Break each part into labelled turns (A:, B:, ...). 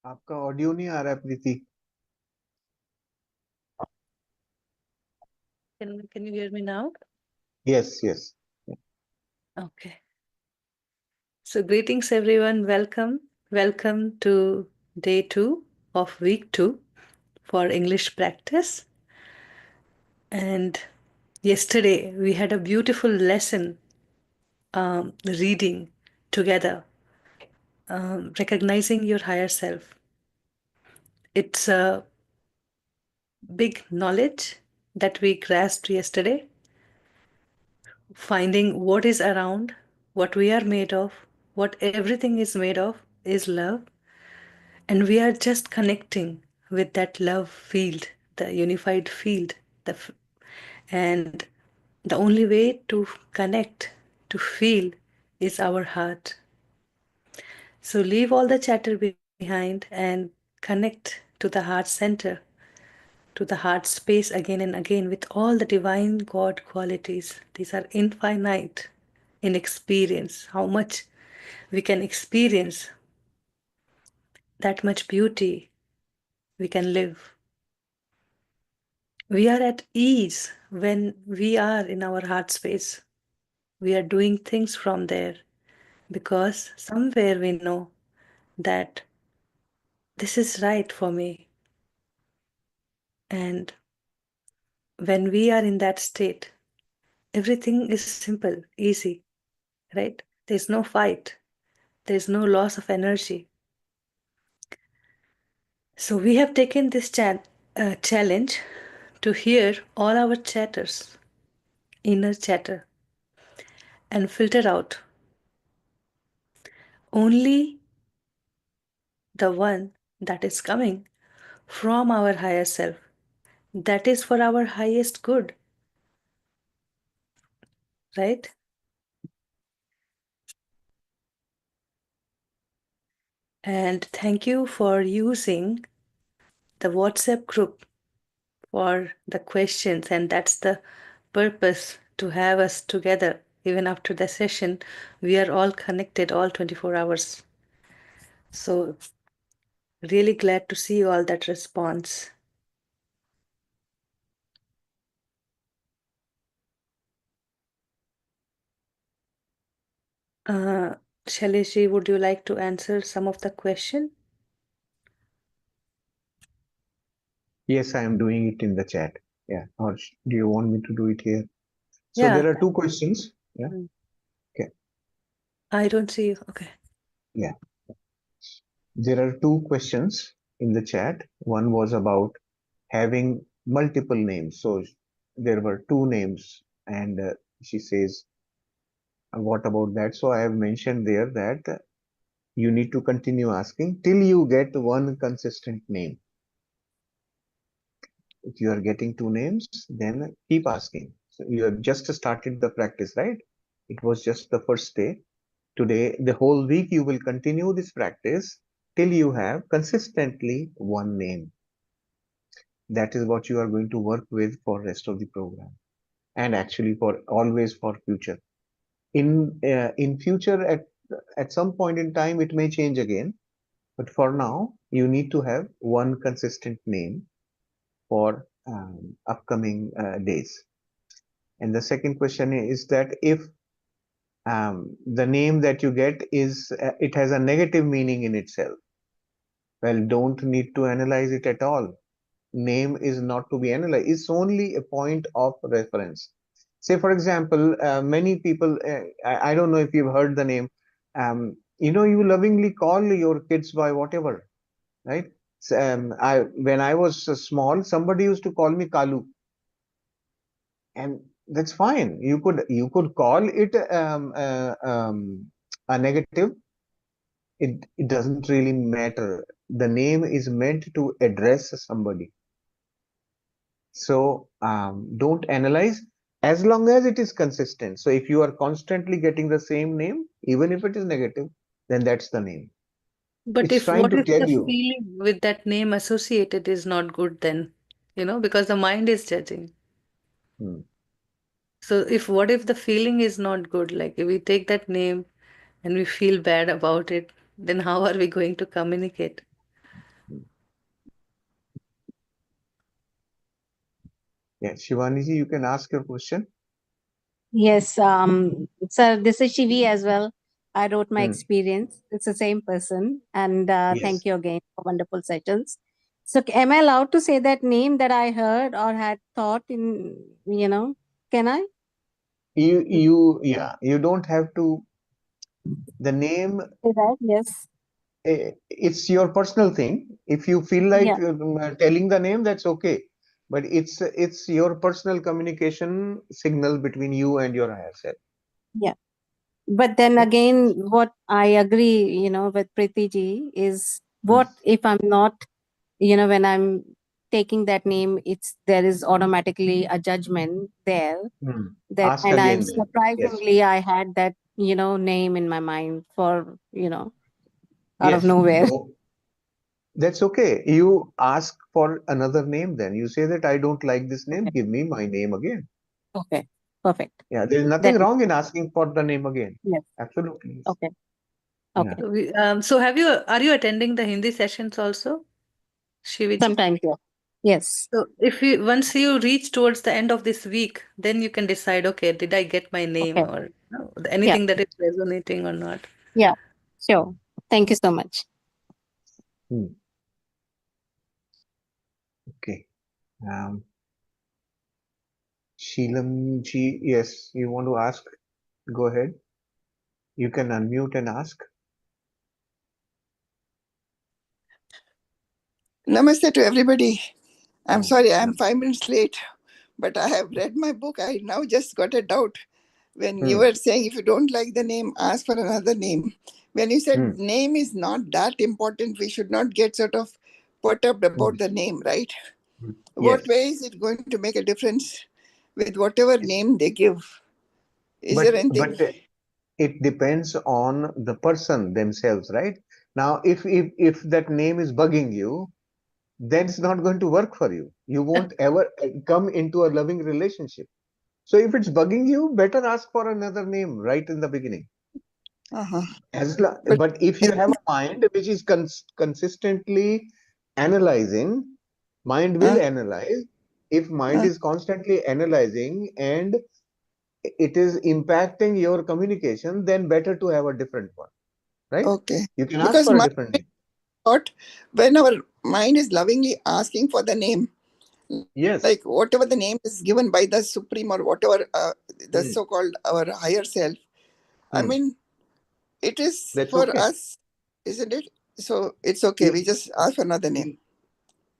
A: आपका ऑडियो नहीं आ रहा है प्रीति।
B: Can you hear me now?
A: Yes, yes.
B: Okay. So greetings everyone. Welcome to day 2 of week 2 for English practice. And yesterday we had a beautiful lesson reading together, recognizing your higher self. It's a big knowledge that we grasped yesterday, finding what is around, what we are made of, what everything is made of is love. And we are just connecting with that love field, the unified field. And the only way to connect, to feel, is our heart. So leave all the chatter behind and connect to the heart center, to the heart space again and again with all the divine God qualities. These are infinite in experience. How much we can experience, that much beauty we can live. We are at ease when we are in our heart space. We are doing things from there because somewhere we know that this is right for me. And when we are in that state, everything is simple, easy, right? There's no fight, there's no loss of energy. So we have taken this challenge to hear all our chatters, inner chatter, and filter out only the one that is coming from our higher self, that is for our highest good, right? And thank you for using the WhatsApp group for the questions, and that's the purpose, to have us together. Even after the session, we are all connected all 24 hours. So really glad to see all that response. Shailesh, would you like to answer some of the question?
A: Yes, I am doing it in the chat. Yeah. Or do you want me to do it here? So
B: Yeah.
A: there are two questions. Yeah.
B: Mm.
A: Okay.
B: I don't see you. Okay.
A: Yeah. There are two questions in the chat. One was about having multiple names. So there were two names, and she says, "What about that?" So I have mentioned there that you need to continue asking till you get one consistent name. If you are getting two names, then keep asking. So you have just started the practice, right? It was just the first day. Today, the whole week, you will continue this practice till you have consistently one name. That is what you are going to work with for rest of the program, and actually for always for future. In future, at some point in time, it may change again. But for now, you need to have one consistent name for upcoming days. And the second question is that if the name that you get is it has a negative meaning in itself, well, don't need to analyze it at all. Name is not to be analyzed. It's only a point of reference. Say, for example, many people, I don't know if you've heard the name, you lovingly call your kids by whatever, right? So, when I was small, somebody used to call me Kalu, and that's fine. You could call it a negative. It doesn't really matter. The name is meant to address somebody. So don't analyze as long as it is consistent. So if you are constantly getting the same name, even if it is negative, then that's the name.
B: But
A: It's
B: if
A: trying
B: what
A: to
B: if
A: tell
B: the
A: you.
B: feeling with that name associated is not good then? Because the mind is judging.
A: Hmm.
B: So if what if the feeling is not good? Like if we take that name and we feel bad about it, then how are we going to communicate?
A: Yeah, Shivaniji, you can ask your question.
C: Yes, so this is Shivi as well. I wrote my
A: Hmm.
C: experience. It's the same person. And thank
A: Yes.
C: you again for wonderful sessions. So, am I allowed to say that name that I heard or had thought in, can I?
A: Yeah, you don't have to, the name,
C: Say that? Yes.
A: it's your personal thing. If you feel like
C: Yeah.
A: telling the name, that's okay. But it's your personal communication signal between you and your higher self.
C: Yeah. But then
A: Okay?
C: again, what I agree, with Preeti ji is
A: Hmm.
C: what if I'm not, when I'm taking that name, there is automatically a judgment there.
A: Hmm.
C: That
A: Ask
C: and I
A: again then. Yes.
C: surprisingly I had that name in my mind for out of
A: Yes.
C: nowhere.
A: No, that's okay. You ask for another name then. You say that I don't like this name.
C: Okay.
A: Give me my name again.
C: Okay. Perfect.
A: Yeah, there's nothing
C: That
A: wrong in asking for the name again.
C: yes.
A: Absolutely. Yes.
C: Okay.
A: Yeah.
C: Okay.
B: So, are you attending the Hindi sessions also, Shiviji?
C: Sometimes yeah. Yes.
B: So if you once you reach towards the end of this week, then you can decide, okay, did I get my name
C: Okay.
B: or no,
C: Yeah.
B: anything that is resonating or not.
C: Yeah. Sure. Thank you so much.
A: Hmm. Okay. Um, Sheelam ji, yes, you want to ask? Go ahead. You can unmute and ask.
D: Namaste to everybody. I'm
A: Oh,
D: sorry, I'm
A: no.
D: 5 minutes late, but I have read my book. I now just got a doubt when you
A: Hmm.
D: were saying if you don't like the name, ask for another name. When you
A: Hmm.
D: said name is not that important, we should not get sort of perturbed
A: Hmm.
D: about the name, right?
A: Hmm.
D: What
A: Yes.
D: way is it going to make a difference with whatever
A: Yes.
D: name they give? Is
A: But
D: there anything?
A: but it depends on the person themselves, right? Now, if that name is bugging you, then it's not going to work for you. You won't ever come into a loving relationship. So if it's bugging you, better ask for another name right in the beginning.
D: Uh-huh. But
A: But if you have a mind which is consistently analyzing, mind will
D: uh,
A: analyze. If mind
D: uh,
A: is constantly analyzing and it is impacting your communication, then better to have a different one, right?
D: okay.
A: You can ask
D: Because
A: for a
D: my
A: different name.
D: thought, when our mind is lovingly asking for the name, like
A: Yes.
D: whatever the name is given by the supreme or whatever the
A: Hmm.
D: so-called our higher self, I
A: Hmm.
D: mean, it is
A: That's
D: for
A: okay.
D: us, isn't it? So it's okay, we
A: If
D: just ask for another name.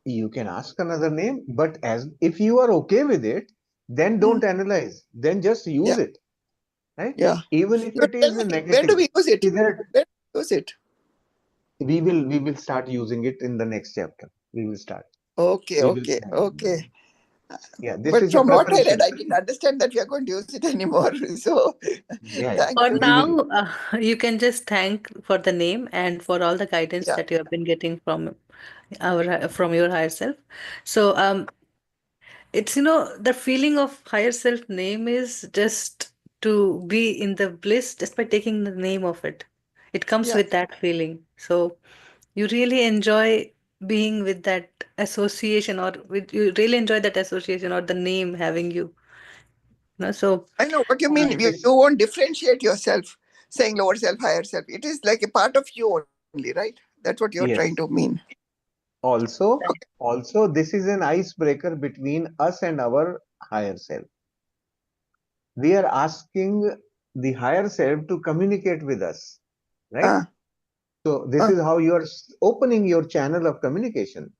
A: you can ask another name, but as if you are okay with it, then
D: Hmm.
A: don't analyze. Then just use
D: Yeah,
A: it, right?
D: yeah.
A: Even if
D: You
A: it
D: tell
A: is a
D: me, where do
A: negative.
D: we use it?
A: See there,
D: Where do we use it?
A: we will start using it in the next chapter. We will start.
D: Okay,
A: We will.
D: okay, okay.
A: Yeah, this
D: But
A: is a
D: from what I read,
A: preparation.
D: I didn't understand that we are going to use it anymore. So
A: Yeah, yeah.
D: thank
B: For
D: you.
A: We will.
B: now, you can just thank for the name and for all the guidance
D: Yeah,
B: that you have been getting from your higher self. So it's the feeling of higher self name is just to be in the bliss just by taking the name of it. It comes
D: yeah.
B: with that feeling. So you really enjoy being with that association, or you really enjoy that association or the name having you. So
D: I know what you mean.
A: This
D: You won't differentiate yourself saying lower self, higher self. It is like a part of you only, right? That's what you're trying to
A: yes.
D: mean.
A: Also,
D: Okay.
A: also this is an icebreaker between us and our higher self. We are asking the higher self to communicate with us, right?
D: Uh,
A: So this
D: uh,
A: is how you are opening your channel of communication.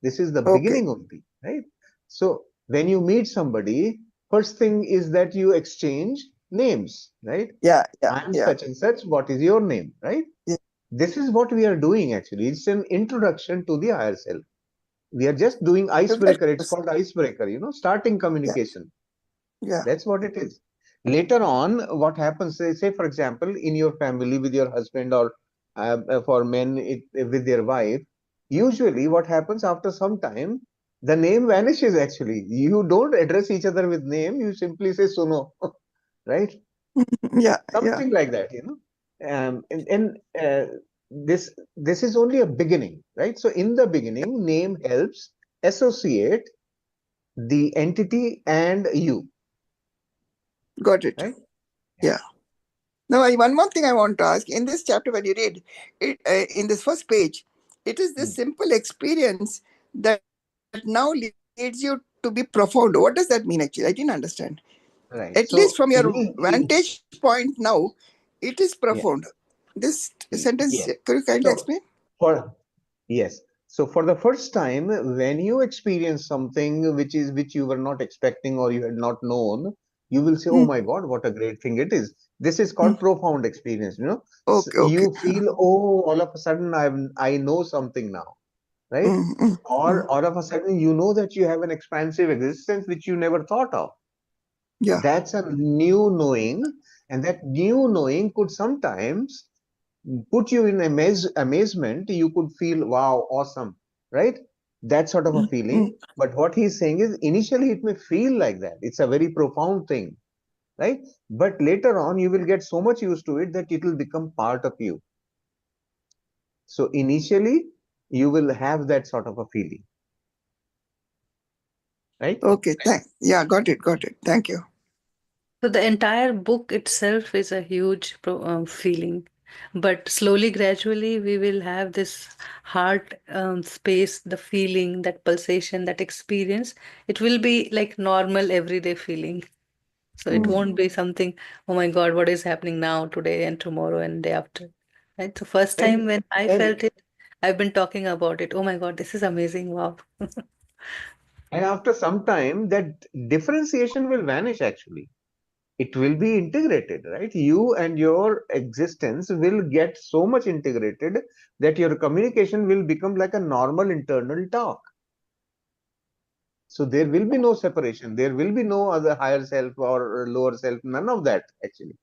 A: This is the
D: okay.
A: beginning only, right? So when you meet somebody, first thing is that you exchange names, right?
D: Yeah, yeah,
A: I am
D: yeah,
A: such and such. What is your name, right?
D: yeah.
A: This is what we are doing actually. It's an introduction to the higher self. We are just doing icebreaker. It's
D: Yes.
A: called icebreaker, starting
D: Yeah,
A: communication.
D: yeah.
A: That's what it is. Later on, what happens, say for example, in your family with your husband, or for men with their wife, usually what happens after some time, the name vanishes actually. You don't address each other with name, you simply say Suno, right?
D: Yeah, yeah.
A: Something like that, and this is only a beginning, right? So in the beginning, name helps associate the entity and you,
D: Got it.
A: right?
D: Yeah. Now, one more thing I want to ask. In this chapter, when you read it, in this first page, it is this
A: Mm.
D: simple experience that now leads you to be profound. What does that mean, actually? I didn't understand. At
A: Right.
D: least from
A: So
D: your vantage point now, it is
A: yeah,
D: profound. This sentence,
A: yes.
D: could you kindly
A: So
D: explain?
A: for yes. So for the first time, when you experience something which you were not expecting or you had not known, you will say, "Oh
D: Hmm.
A: my God, what a great thing it is!" This is
D: Hmm.
A: called profound experience.
D: Okay, okay.
A: You feel, "Oh, all of a sudden I know something now," right?
D: Hmm, hmm, hmm.
A: Or all of a sudden you know that you have an expansive existence which you never thought of.
D: Yeah.
A: That's a new knowing, and that new knowing could sometimes put you in amazement. You could feel, wow, awesome, right? That sort of a
D: Hmm, hmm.
A: feeling. But what he's saying is, initially it may feel like that. It's a very profound thing, right? But later on, you will get so much used to it that it will become part of you. So initially, you will have that sort of a feeling, right?
D: Okay, thanks. Yeah, got it. Thank you.
B: So the entire book itself is a huge feeling, but slowly, gradually, we will have this heart space, the feeling, that pulsation, that experience. It will be like normal everyday feeling. So it
A: Mm.
B: won't be something, oh my God, what is happening now, today, and tomorrow, and day after. Right. So first time
A: And
B: when I
A: and
B: felt it, I've been talking about it. Oh my God, this is amazing! Wow.
A: and after some time, that differentiation will vanish. Actually, it will be integrated, right? You and your existence will get so much integrated that your communication will become like a normal internal talk. So there will be no separation. There will be no other higher self or lower self. None of that, actually.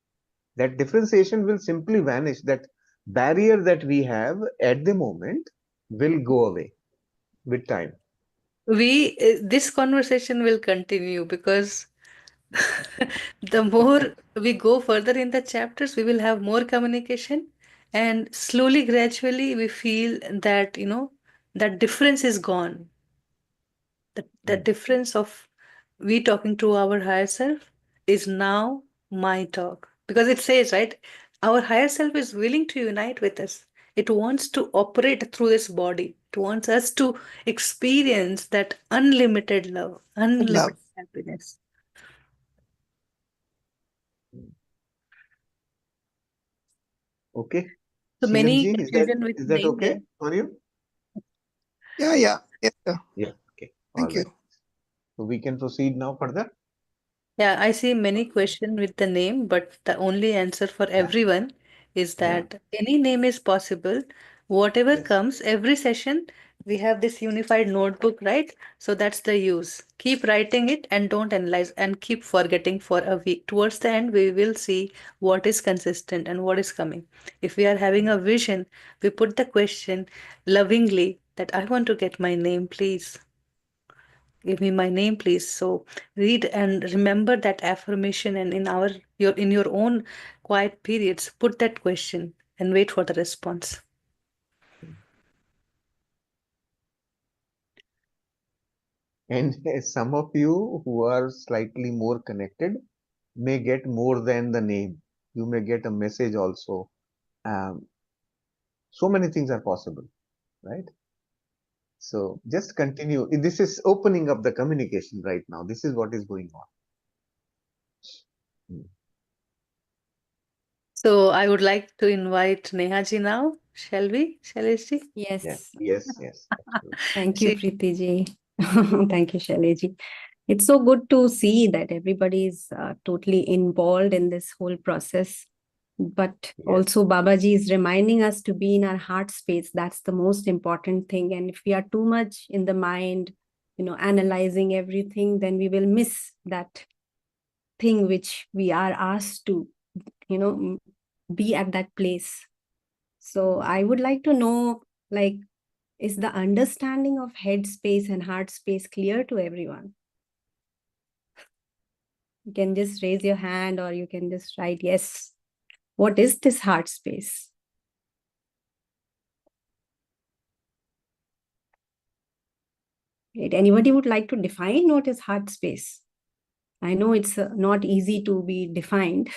A: That differentiation will simply vanish. That barrier that we have at the moment will go away with time.
B: This conversation will continue because the more we go further in the chapters, we will have more communication, and slowly, gradually, we feel that, that difference is gone. The
A: Mm.
B: difference of we talking to our higher self is now my talk. Because it says, right, our higher self is willing to unite with us. It wants to operate through this body. It wants us to experience that unlimited love,
D: Love.
B: unlimited happiness.
A: Okay.
B: So many
A: Shivanji,
B: confusion with
A: is that
B: name
A: okay
B: there.
A: for you?
D: Yeah, yeah. Yes, sir.
A: Yeah. Okay. All
D: Thank you.
A: right. So we can proceed now further.
B: Yeah, I see many questions with the name, but the only answer for
A: Yeah.
B: everyone is
A: Yeah.
B: that any name is possible. Whatever
A: Yes.
B: comes, every session, we have this unified notebook, right? So that's the use. Keep writing it and don't analyze and keep forgetting for a week. Towards the end, we will see what is consistent and what is coming. If we are having a vision, we put the question lovingly that I want to get my name, please. Give me my name, please. So read and remember that affirmation, and in your own quiet periods, put that question and wait for the response.
A: And some of you who are slightly more connected may get more than the name. You may get a message also. Um, so many things are possible, right? So just continue. This is opening up the communication right now. This is what is going on. Mm.
B: So I would like to invite Nehaji now. Shall we? Shailesh ji?
A: Yeah.
C: Yes.
A: Yes. Yes. Absolutely.
C: Thank you,
B: She,
C: Preeti ji. Thank you, Shailesh ji. It's so good to see that everybody is totally involved in this whole process. But
A: Yes.
C: also, Babaji is reminding us to be in our heart space. That's the most important thing. And if we are too much in the mind, analyzing everything, then we will miss that thing which we are asked to, be at that place. So I would like to know, like, is the understanding of head space and heart space clear to everyone? You can just raise your hand or you can just write yes. What is this heart space? Right? Anybody would like to define what is heart space? I know it's not easy to be defined,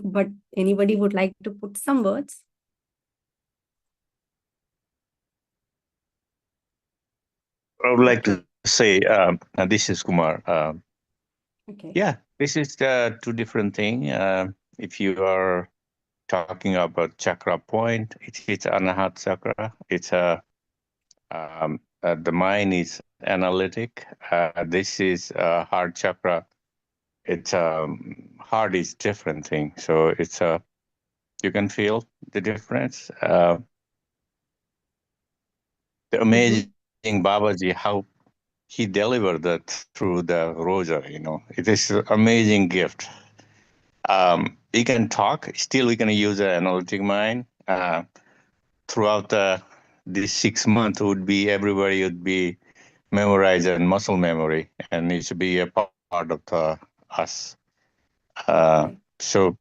C: but anybody would like to put some words?
E: I would like to say, this is Kumar.
C: Okay.
E: Yeah, this is two different things. If you are talking about chakra point, it is Anahat chakra. It's the mind is analytic. This is heart chakra. It's heart is different thing. So it's you can feel the difference. The amazing Babaji, how he delivered that through the rosary, it is an amazing gift. You can talk, still we can use the analytic mind. Throughout this 6 months would be, everybody would be memorized and muscle memory, and it should be a part of us. So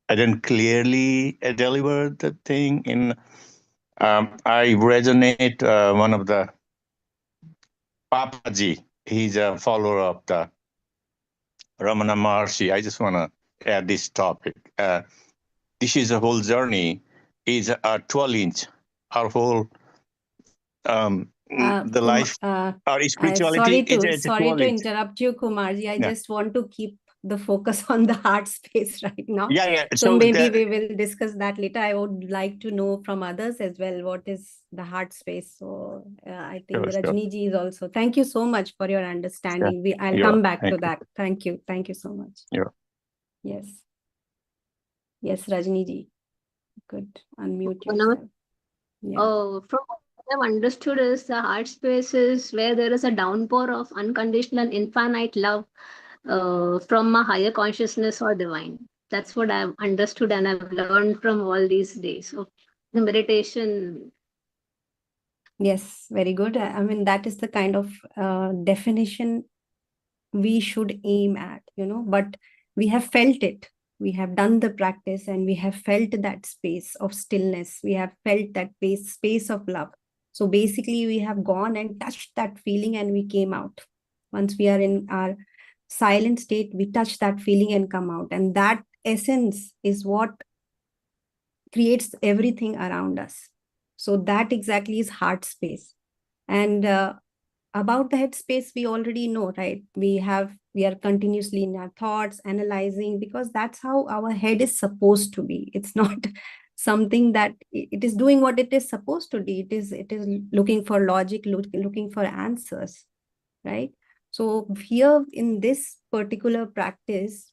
E: I didn't clearly deliver the thing in, I resonate one of the Papaji. He's a follower of the Ramana Maharshi. I just want to add this topic. This is a whole journey. Is a 12-inch. Our whole the life, our spirituality is a 12-inch.
C: Interrupt you, Kumarji. I just want to keep the focus on the heart space right now.
E: Yeah.
C: So maybe we will discuss that later. I would like to know from others as well what is the heart space. So I think Rajni ji is also. Thank you so much for your understanding. I'll come back to that. Thank you. Thank you so much.
E: Yeah.
C: Yes. Yes, Rajni ji. Good. Unmute yourself.
F: Yeah. From what I've understood is the heart space is where there is a downpour of unconditional infinite love from a higher consciousness or divine. That's what I've understood and I've learned from all these days of the meditation.
C: Yes, very good. I mean, that is the kind of definition we should aim at, but we have felt it. We have done the practice and we have felt that space of stillness. We have felt that space of love. So basically we have gone and touched that feeling and we came out. Once we are in our silent state, we touch that feeling and come out. And that essence is what creates everything around us. So that exactly is heart space. And about the head space, we already know, right? We are continuously in our thoughts, analyzing, because that's how our head is supposed to be. It's not something that it is doing what it is supposed to do. It is looking for logic, looking for answers, right? So here in this particular practice,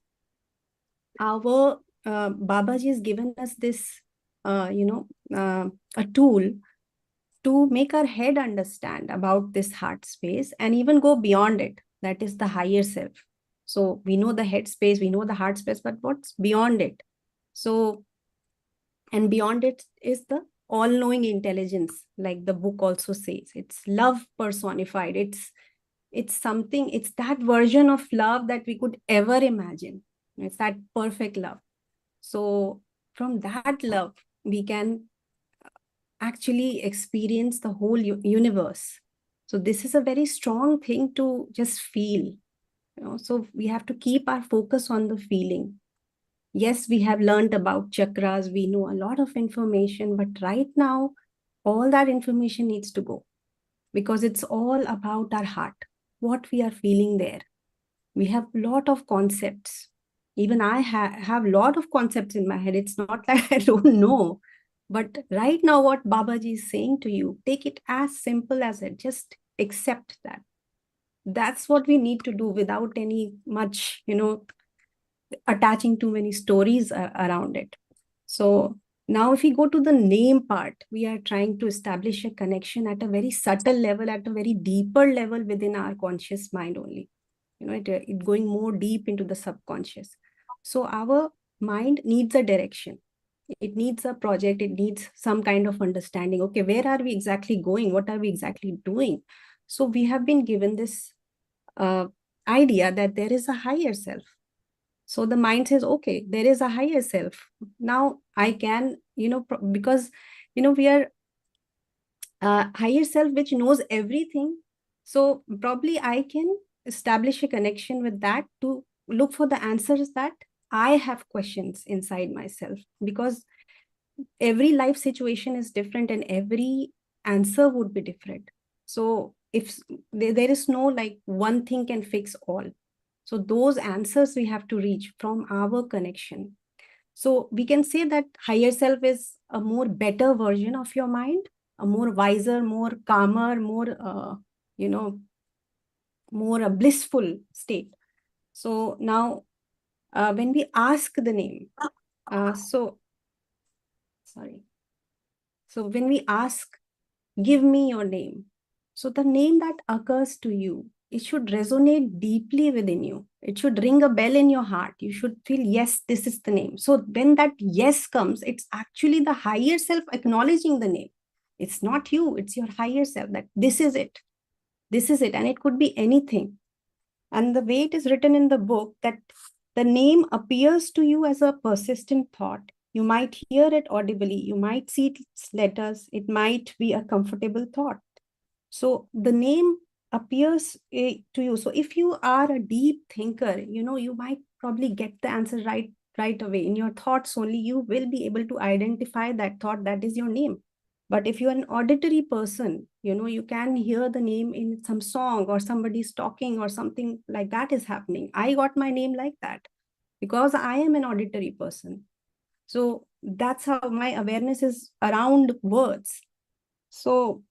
C: our Babaji has given us this, a tool to make our head understand about this heart space and even go beyond it. That is the higher self. So we know the head space, we know the heart space, but what's beyond it? So, and beyond it is the all-knowing intelligence, like the book also says. It's love personified. It's something, it's that version of love that we could ever imagine. It's that perfect love. So from that love, we can actually experience the whole universe. So this is a very strong thing to just feel. So we have to keep our focus on the feeling. Yes, we have learned about chakras. We know a lot of information, but right now, all that information needs to go because it's all about our heart, what we are feeling there. We have a lot of concepts. Even I have a lot of concepts in my head. It's not like I don't know. But right now, what Babaji is saying to you, take it as simple as it. Just accept that. That's what we need to do without any much, attaching too many stories around it. So now if we go to the name part, we are trying to establish a connection at a very subtle level, at a very deeper level within our conscious mind only. It going more deep into the subconscious. So our mind needs a direction. It needs a project. It needs some kind of understanding. Okay, where are we exactly going? What are we exactly doing? So we have been given this idea that there is a higher self. So the mind says, okay, there is a higher self. Now I can, because, we are higher self, which knows everything. So probably I can establish a connection with that to look for the answers that I have questions inside myself, because every life situation is different and every answer would be different. So if there is no like one thing can fix all. So those answers we have to reach from our connection. So we can say that higher self is a more better version of your mind, a more wiser, more calmer, more, more a blissful state. So now when we ask the name, so when we ask, give me your name. So the name that occurs to you, it should resonate deeply within you. It should ring a bell in your heart. You should feel, yes, this is the name. So when that yes comes, it's actually the higher self acknowledging the name. It's not you, it's your higher self that this is it. This is it. And it could be anything. And the way it is written in the book, that the name appears to you as a persistent thought. You might hear it audibly. You might see its letters. It might be a comfortable thought. So the name appears to you. So if you are a deep thinker, you might probably get the answer right away. In your thoughts only, you will be able to identify that thought that is your name. But if you're an auditory person, you can hear the name in some song or somebody's talking or something like that is happening. I got my name like that because I am an auditory person. So that's how my awareness is around words. So,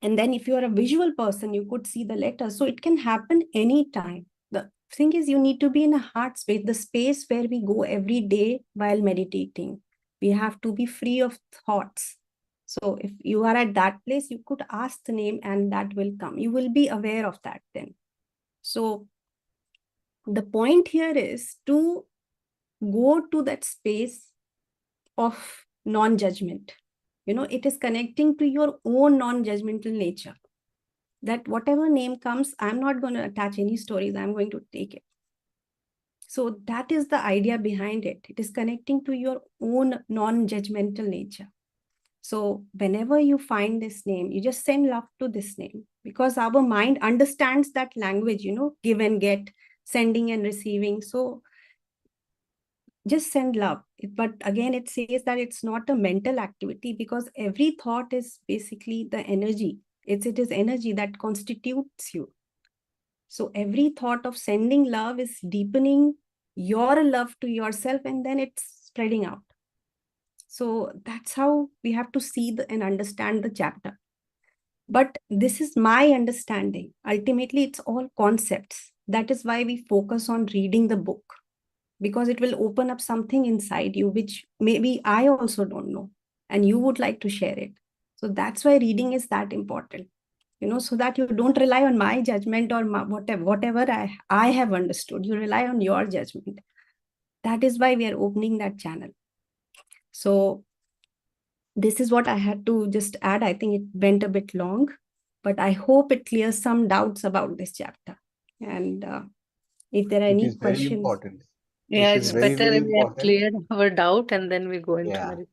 C: and then if you're a visual person, you could see the letters. So it can happen anytime. The thing is, you need to be in a heart space, the space where we go every day while meditating. We have to be free of thoughts. So if you are at that place, you could ask the name and that will come. You will be aware of that then. So the point here is to go to that space of non-judgment. It is connecting to your own non-judgmental nature. That whatever name comes, I'm not going to attach any stories. I'm going to take it. So that is the idea behind it. It is connecting to your own non-judgmental nature. So whenever you find this name, you just send love to this name, because our mind understands that language, give and get, sending and receiving. So just send love. But again, it says that it's not a mental activity, because every thought is basically the energy. It is energy that constitutes you. So every thought of sending love is deepening your love to yourself, and then it's spreading out. So that's how we have to see and understand the chapter. But this is my understanding. Ultimately, it's all concepts. That is why we focus on reading the book, because it will open up something inside you, which maybe I also don't know, and you would like to share it. So that's why reading is that important, so that you don't rely on my judgment or whatever I have understood. You rely on your judgment. That is why we are opening that channel. So this is what I had to just add. I think it went a bit long, but I hope it clears some doubts about this chapter. And if there are
A: It
C: any
A: is very
C: questions.
A: important.
B: Yeah,
A: This is
B: it's
A: very,
B: better
A: very
B: if we have
A: important.
B: cleared our doubt and then we go into
A: Yeah,
B: meditation.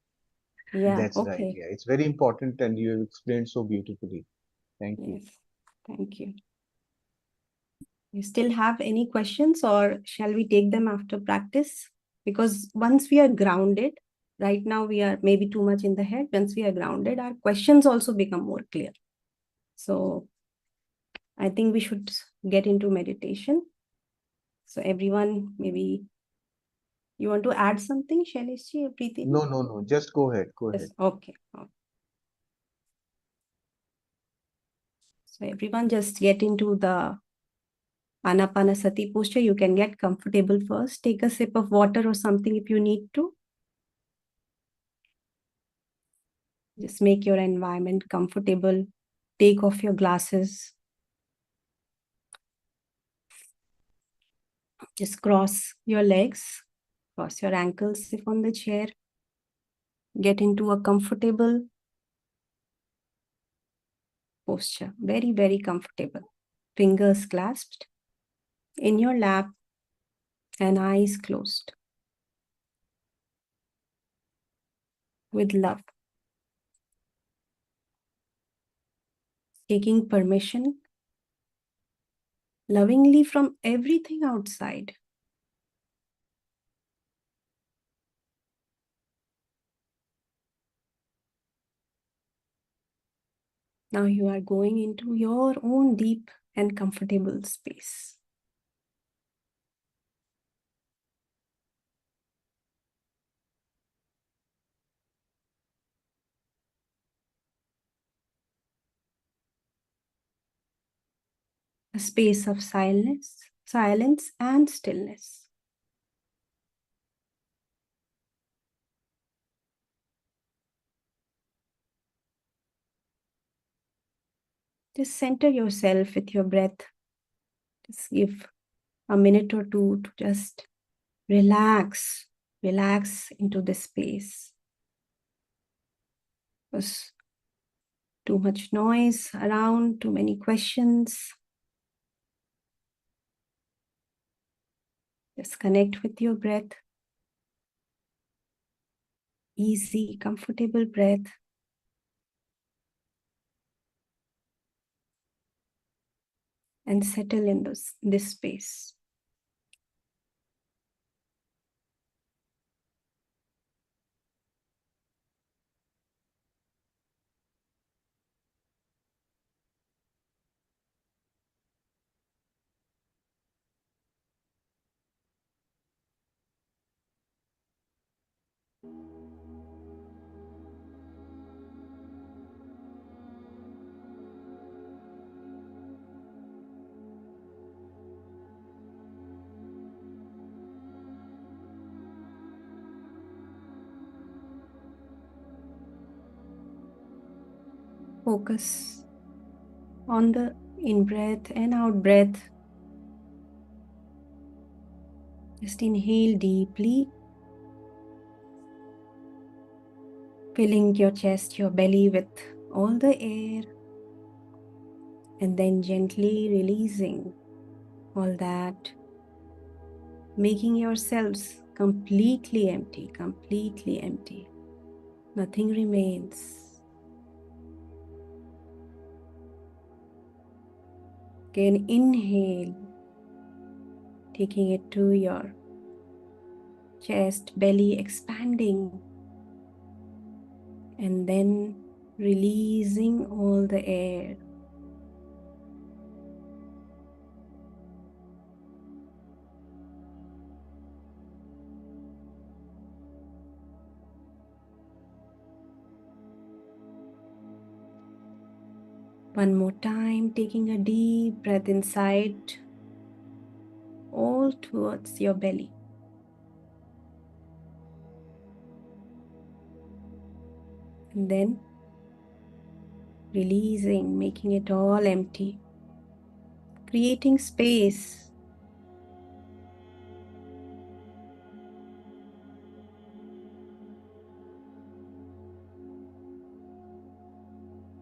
C: Yeah,
A: that's right.
C: okay.
A: Yeah, it's very important, and you have explained so beautifully. Thank you.
C: Yes, thank you. You still have any questions, or shall we take them after practice? Because once we are grounded, right now we are maybe too much in the head. Once we are grounded, our questions also become more clear. So I think we should get into meditation. So everyone, maybe you want to add something, Shaileshji, Preeti?
A: No. Just go ahead. Go ahead.
C: Yes, okay. So everyone just get into the Anapanasati posture. You can get comfortable first. Take a sip of water or something if you need to. Just make your environment comfortable. Take off your glasses. Just cross your legs, cross your ankles if on the chair. Get into a comfortable posture. Very, very comfortable. Fingers clasped in your lap and eyes closed. With love. Taking permission lovingly from everything outside. Now you are going into your own deep and comfortable space. A space of silence and stillness. Just center yourself with your breath. Just give a minute or two to just relax into this space. Because too much noise around, too many questions. Just connect with your breath. Easy, comfortable breath. And settle in this space. Focus on the in-breath and out-breath. Just inhale deeply, filling your chest, your belly with all the air, and then gently releasing all that, making yourselves completely empty, Nothing remains. Again, inhale, taking it to your chest, belly expanding, and then releasing all the air. One more time, taking a deep breath inside, all towards your belly. And then releasing, making it all empty, creating space.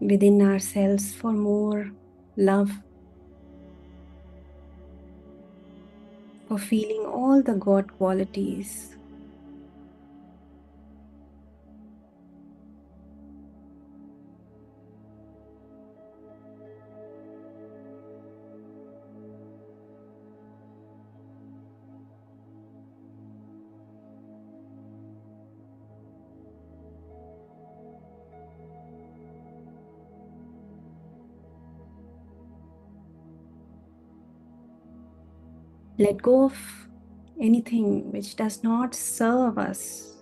C: Within ourselves for more love, for feeling all the God qualities. Let go of anything which does not serve us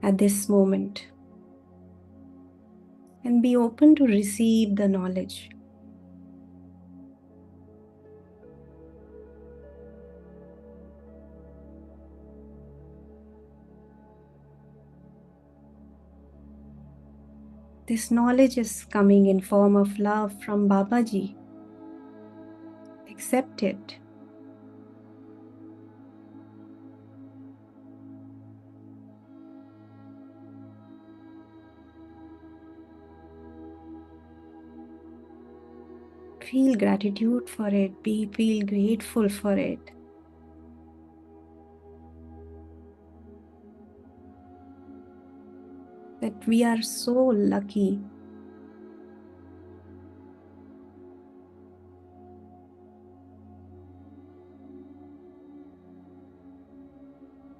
C: at this moment, and be open to receive the knowledge. This knowledge is coming in form of love from Babaji. Accept it. Feel gratitude for it. Feel grateful for it. That we are so lucky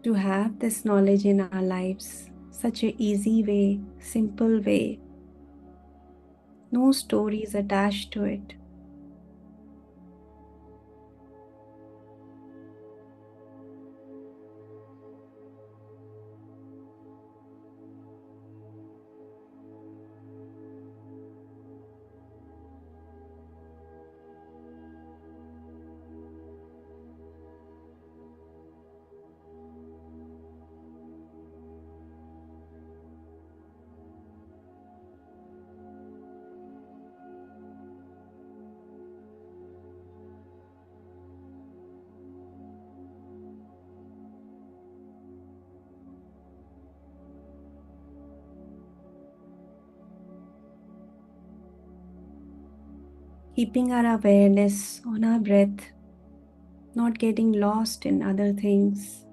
C: to have this knowledge in our lives. Such an easy way, simple way. No stories attached to it. Keeping our awareness on our breath, not getting lost in other things.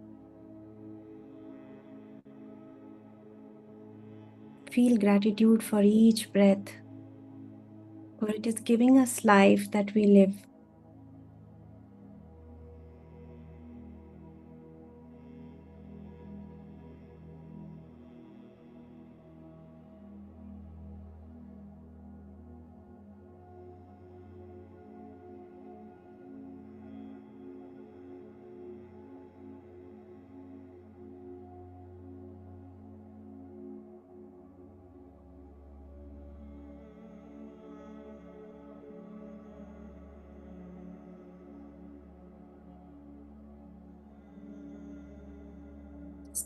C: Feel gratitude for each breath, for it is giving us life that we live.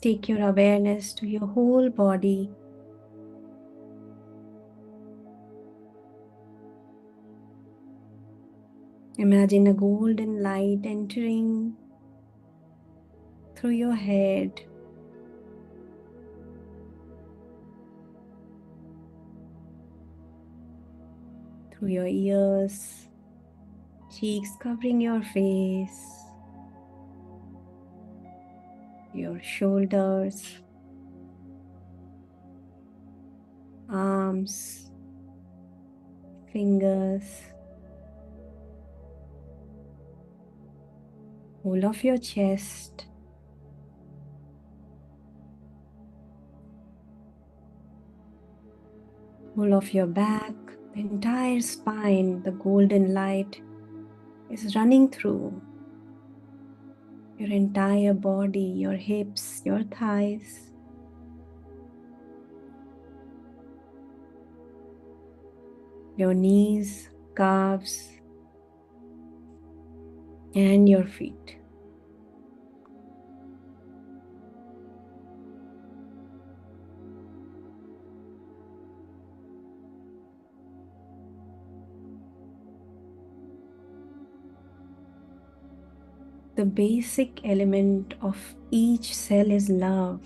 C: Take your awareness to your whole body. Imagine a golden light entering through your head, through your ears, cheeks covering your face, your shoulders, arms, fingers, whole of your chest, whole of your back, the entire spine. The golden light is running through your entire body, your hips, your thighs, your knees, calves, and your feet. The basic element of each cell is love.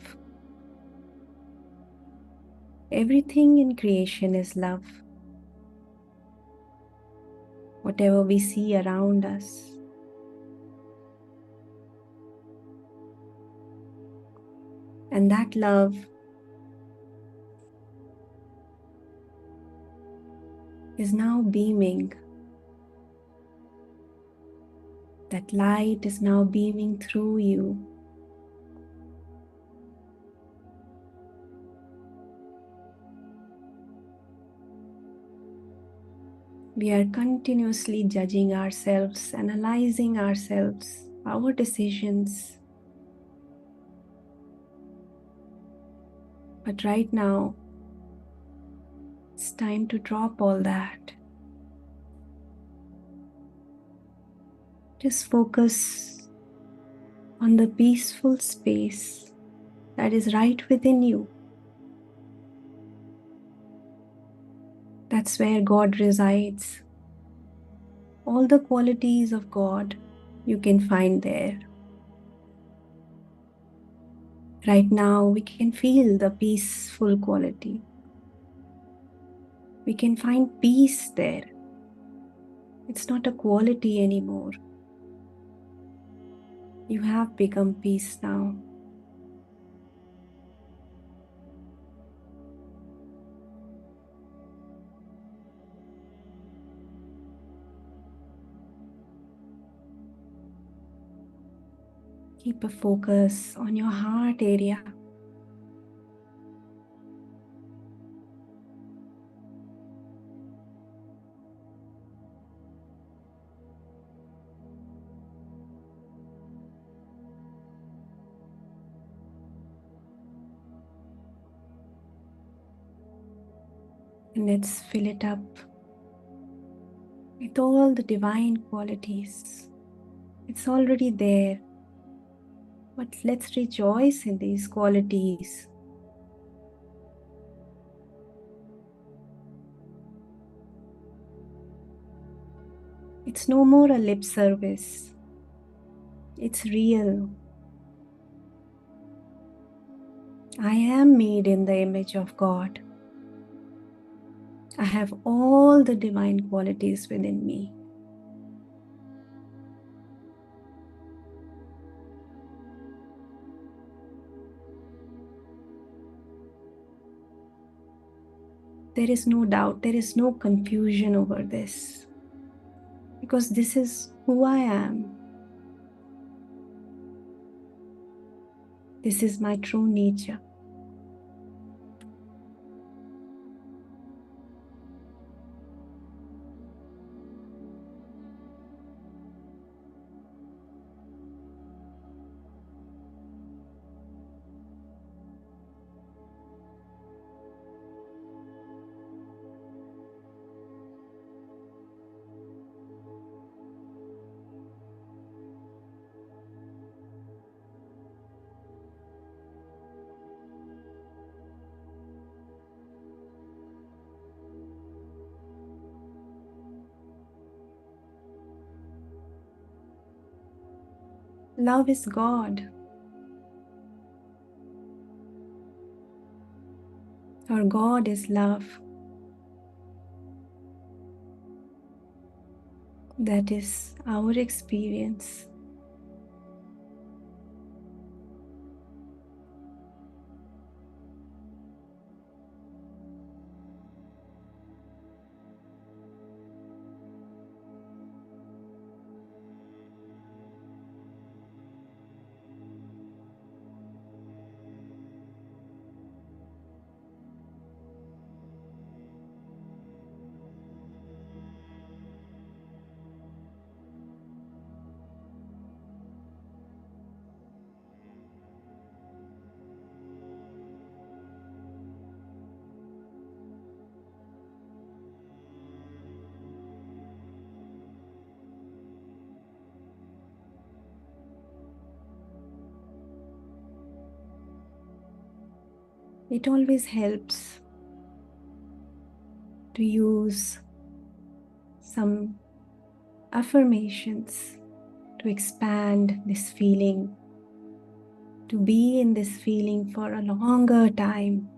C: Everything in creation is love. Whatever we see around us, and that love is now beaming. That light is now beaming through you. We are continuously judging ourselves, analyzing ourselves, our decisions. But right now, it's time to drop all that. Just focus on the peaceful space that is right within you. That's where God resides. All the qualities of God you can find there. Right now, we can feel the peaceful quality. We can find peace there. It's not a quality anymore. You have become peace now. Keep a focus on your heart area. And let's fill it up with all the divine qualities. It's already there, but let's rejoice in these qualities. It's no more a lip service. It's real. I am made in the image of God. I have all the divine qualities within me. There is no doubt, there is no confusion over this, because this is who I am. This is my true nature. Love is God. Our God is love. That is our experience. It always helps to use some affirmations to expand this feeling, to be in this feeling for a longer time.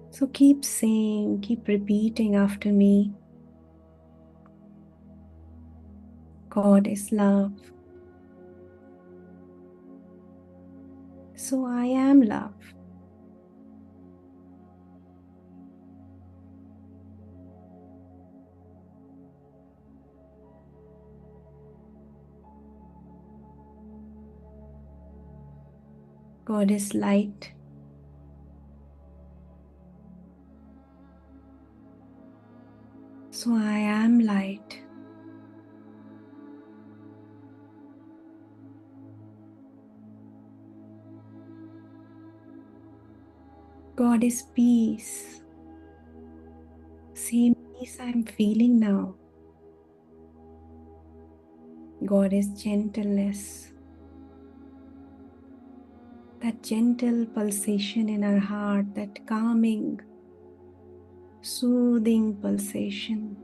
C: So keep saying, keep repeating after me. God is love. So I am love. God is light. So I am light. God is peace. Same peace I'm feeling now. God is gentleness. That gentle pulsation in our heart, that calming, soothing pulsation.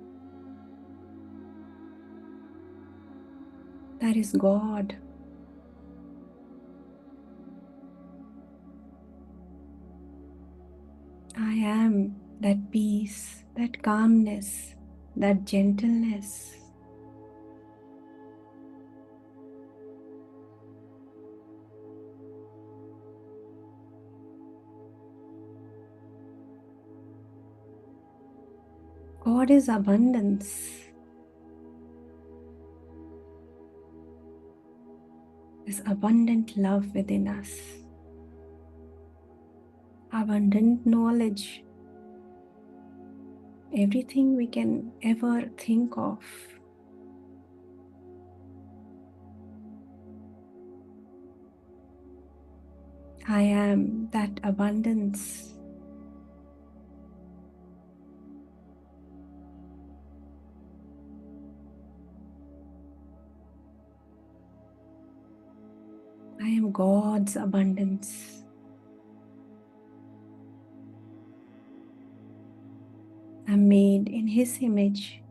C: That is God. I am that peace, that calmness, that gentleness. God is abundance. There's abundant love within us, abundant knowledge, everything we can ever think of. I am that abundance. I am God's abundance. I'm made in His image.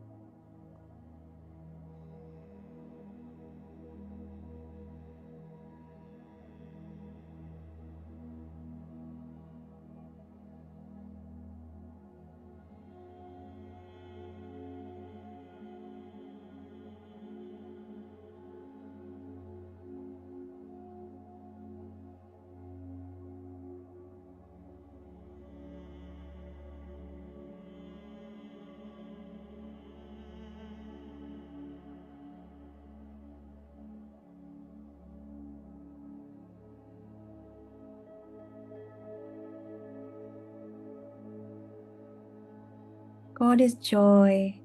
C: God is joy.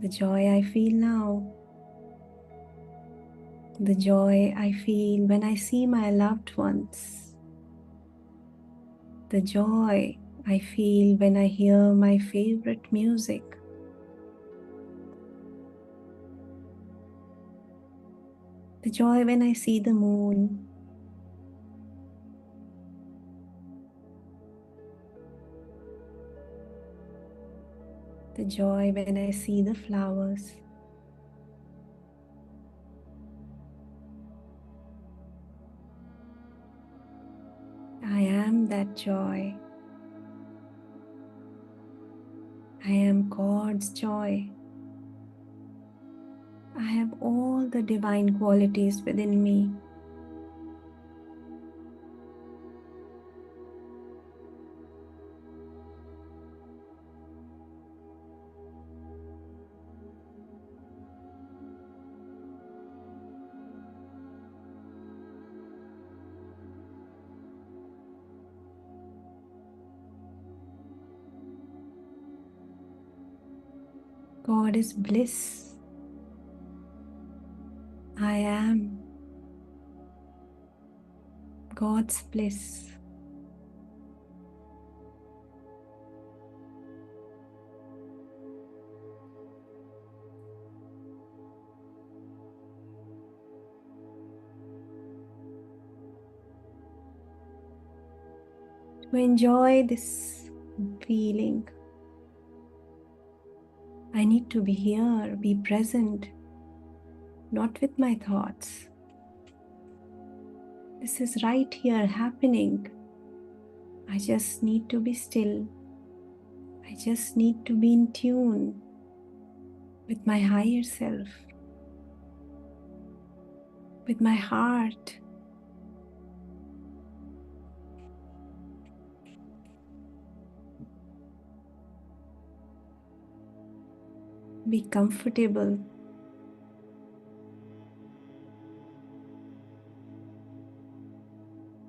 C: The joy I feel now. The joy I feel when I see my loved ones. The joy I feel when I hear my favorite music. The joy when I see the moon. The joy when I see the flowers. I am that joy. I am God's joy. I have all the divine qualities within me. God is bliss. I am God's bliss. To enjoy this feeling, I need to be here, be present, not with my thoughts. This is right here happening. I just need to be still. I just need to be in tune with my higher self, with my heart. Be comfortable.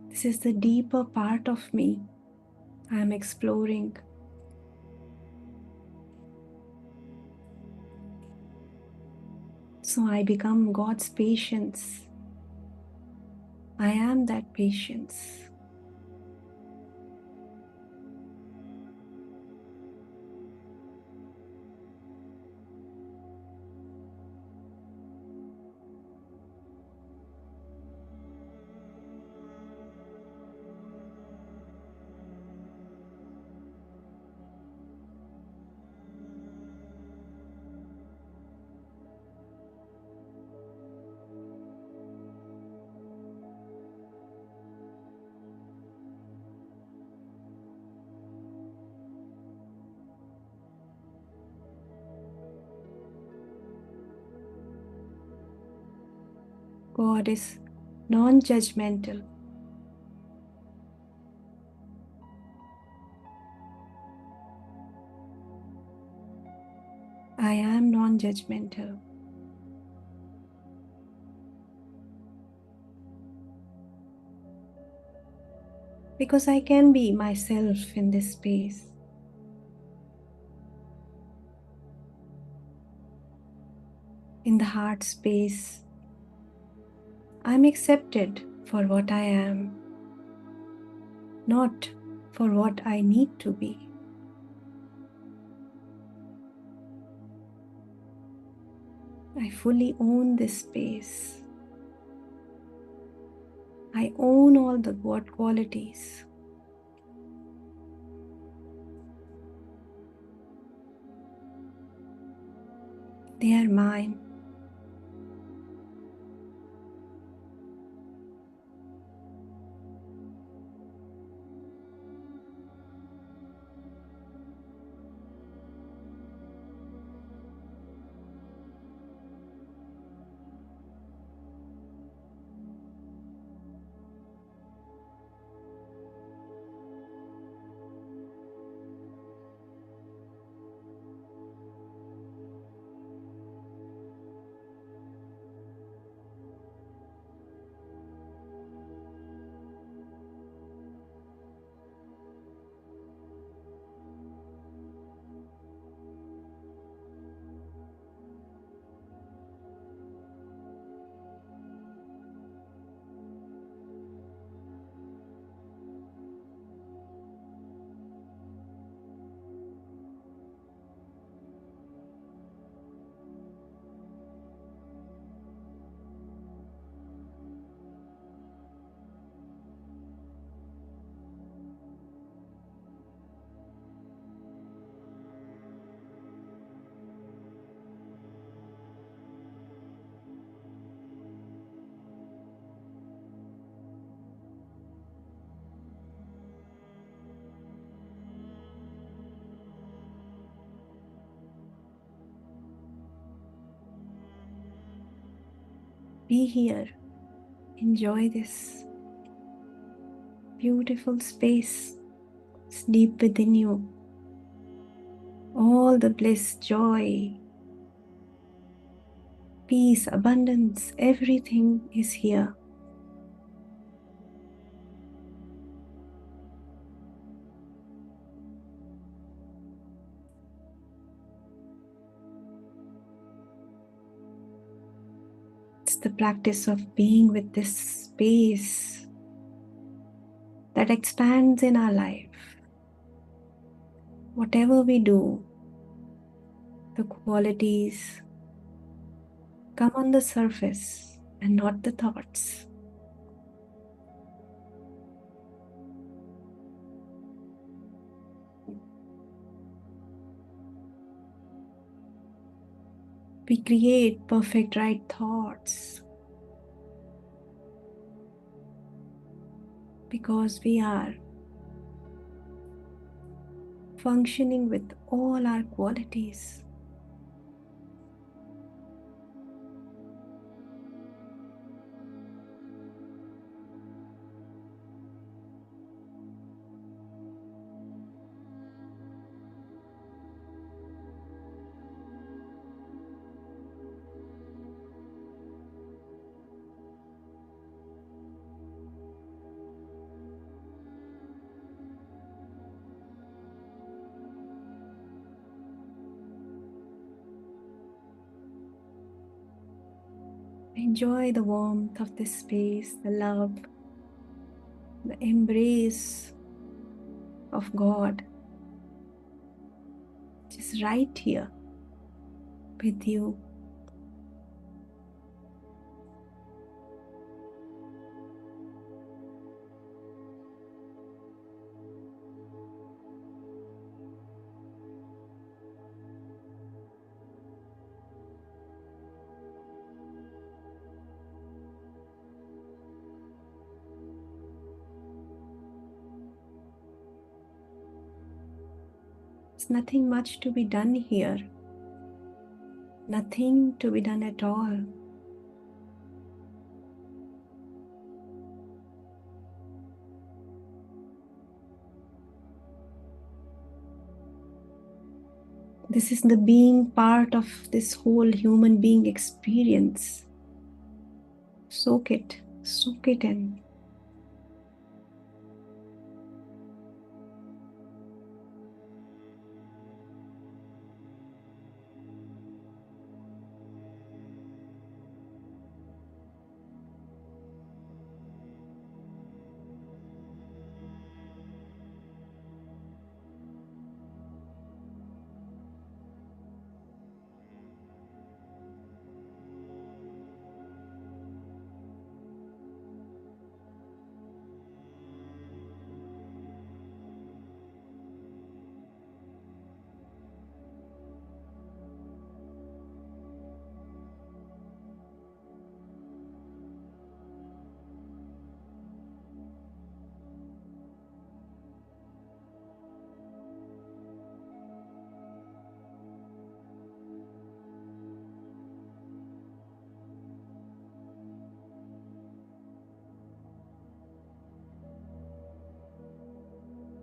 C: This is the deeper part of me I am exploring. So I become God's patience. I am that patience. God is non-judgmental. I am non-judgmental. Because I can be myself in this space. In the heart space, I'm accepted for what I am, not for what I need to be. I fully own this space. I own all the God qualities. They are mine. Be here. Enjoy this beautiful space. It's deep within you. All the bliss, joy, peace, abundance, everything is here. It's the practice of being with this space that expands in our life. Whatever we do, the qualities come on the surface and not the thoughts. We create perfect right thoughts because we are functioning with all our qualities. Enjoy the warmth of this space, the love, the embrace of God, which is right here with you. There's nothing much to be done here. Nothing to be done at all. This is the being part of this whole human being experience. Soak it in.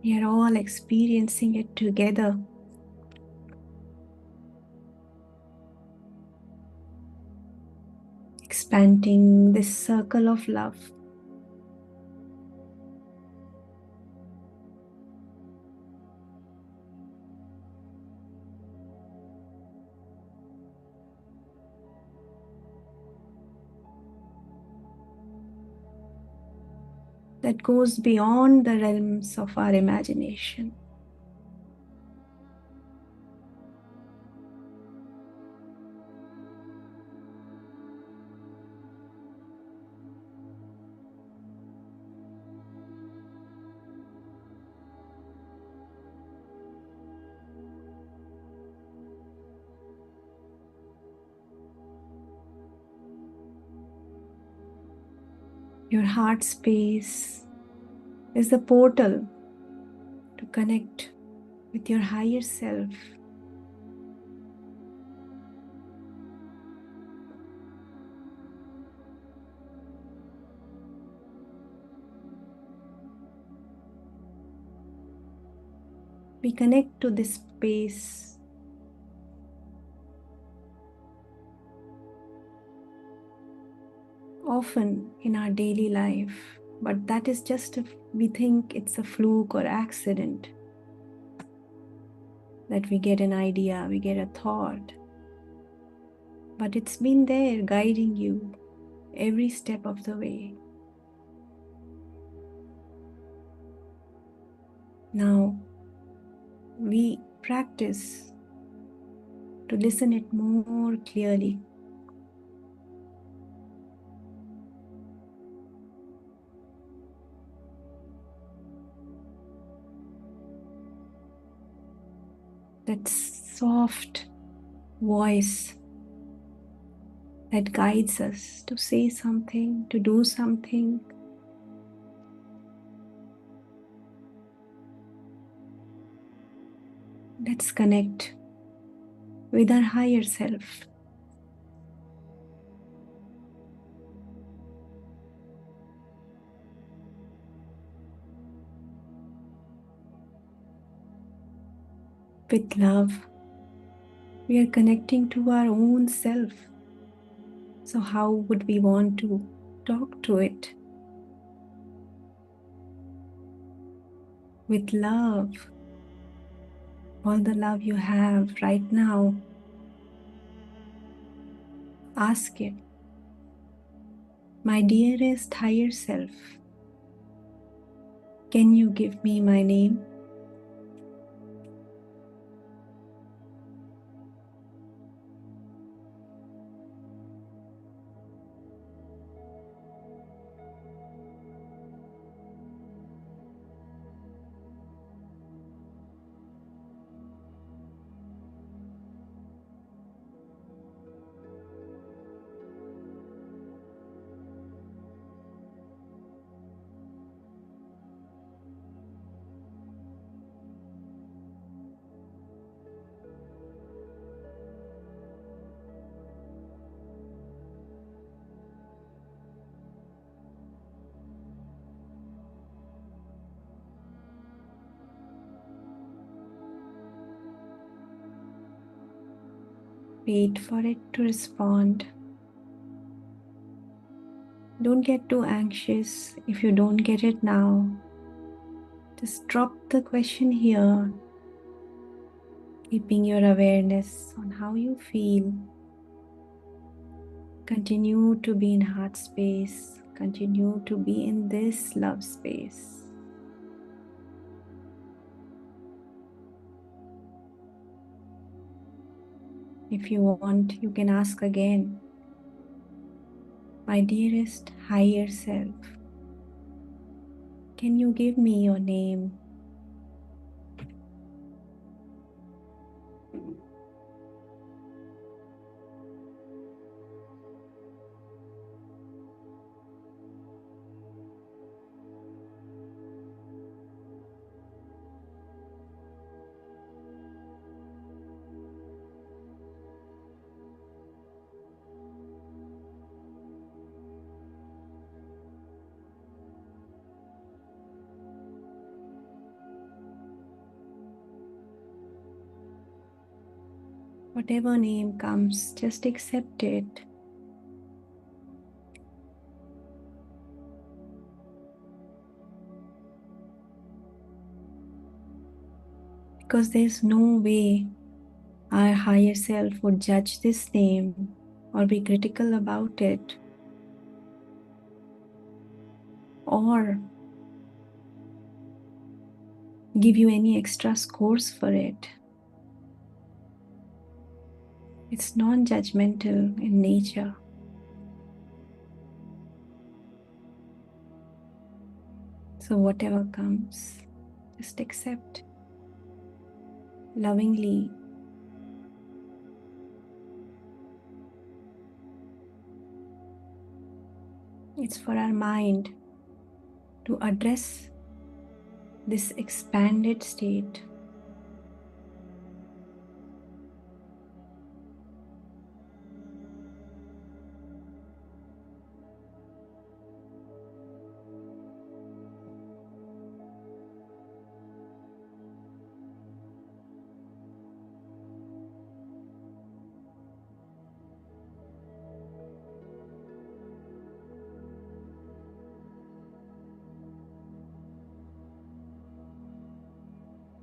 C: We are all experiencing it together. Expanding this circle of love. That goes beyond the realms of our imagination. Your heart space is the portal to connect with your higher self. We connect to this space often in our daily life, but that is just we think it's a fluke or accident, that we get an idea, we get a thought, but it's been there guiding you every step of the way. Now we practice to listen it more clearly. That soft voice that guides us to say something, to do something. Let's connect with our higher self. With love, we are connecting to our own self. So how would we want to talk to it? With love, all the love you have right now, ask it, my dearest higher self, can you give me my name? Wait for it to respond. Don't get too anxious if you don't get it now. Just drop the question here, keeping your awareness on how you feel. Continue to be in heart space. Continue to be in this love space. If you want, you can ask again. My dearest higher self, can you give me your name? Whatever name comes, just accept it. Because there's no way our higher self would judge this name or be critical about it or give you any extra scores for it. It's non-judgmental in nature. So whatever comes, just accept lovingly. It's for our mind to address this expanded state.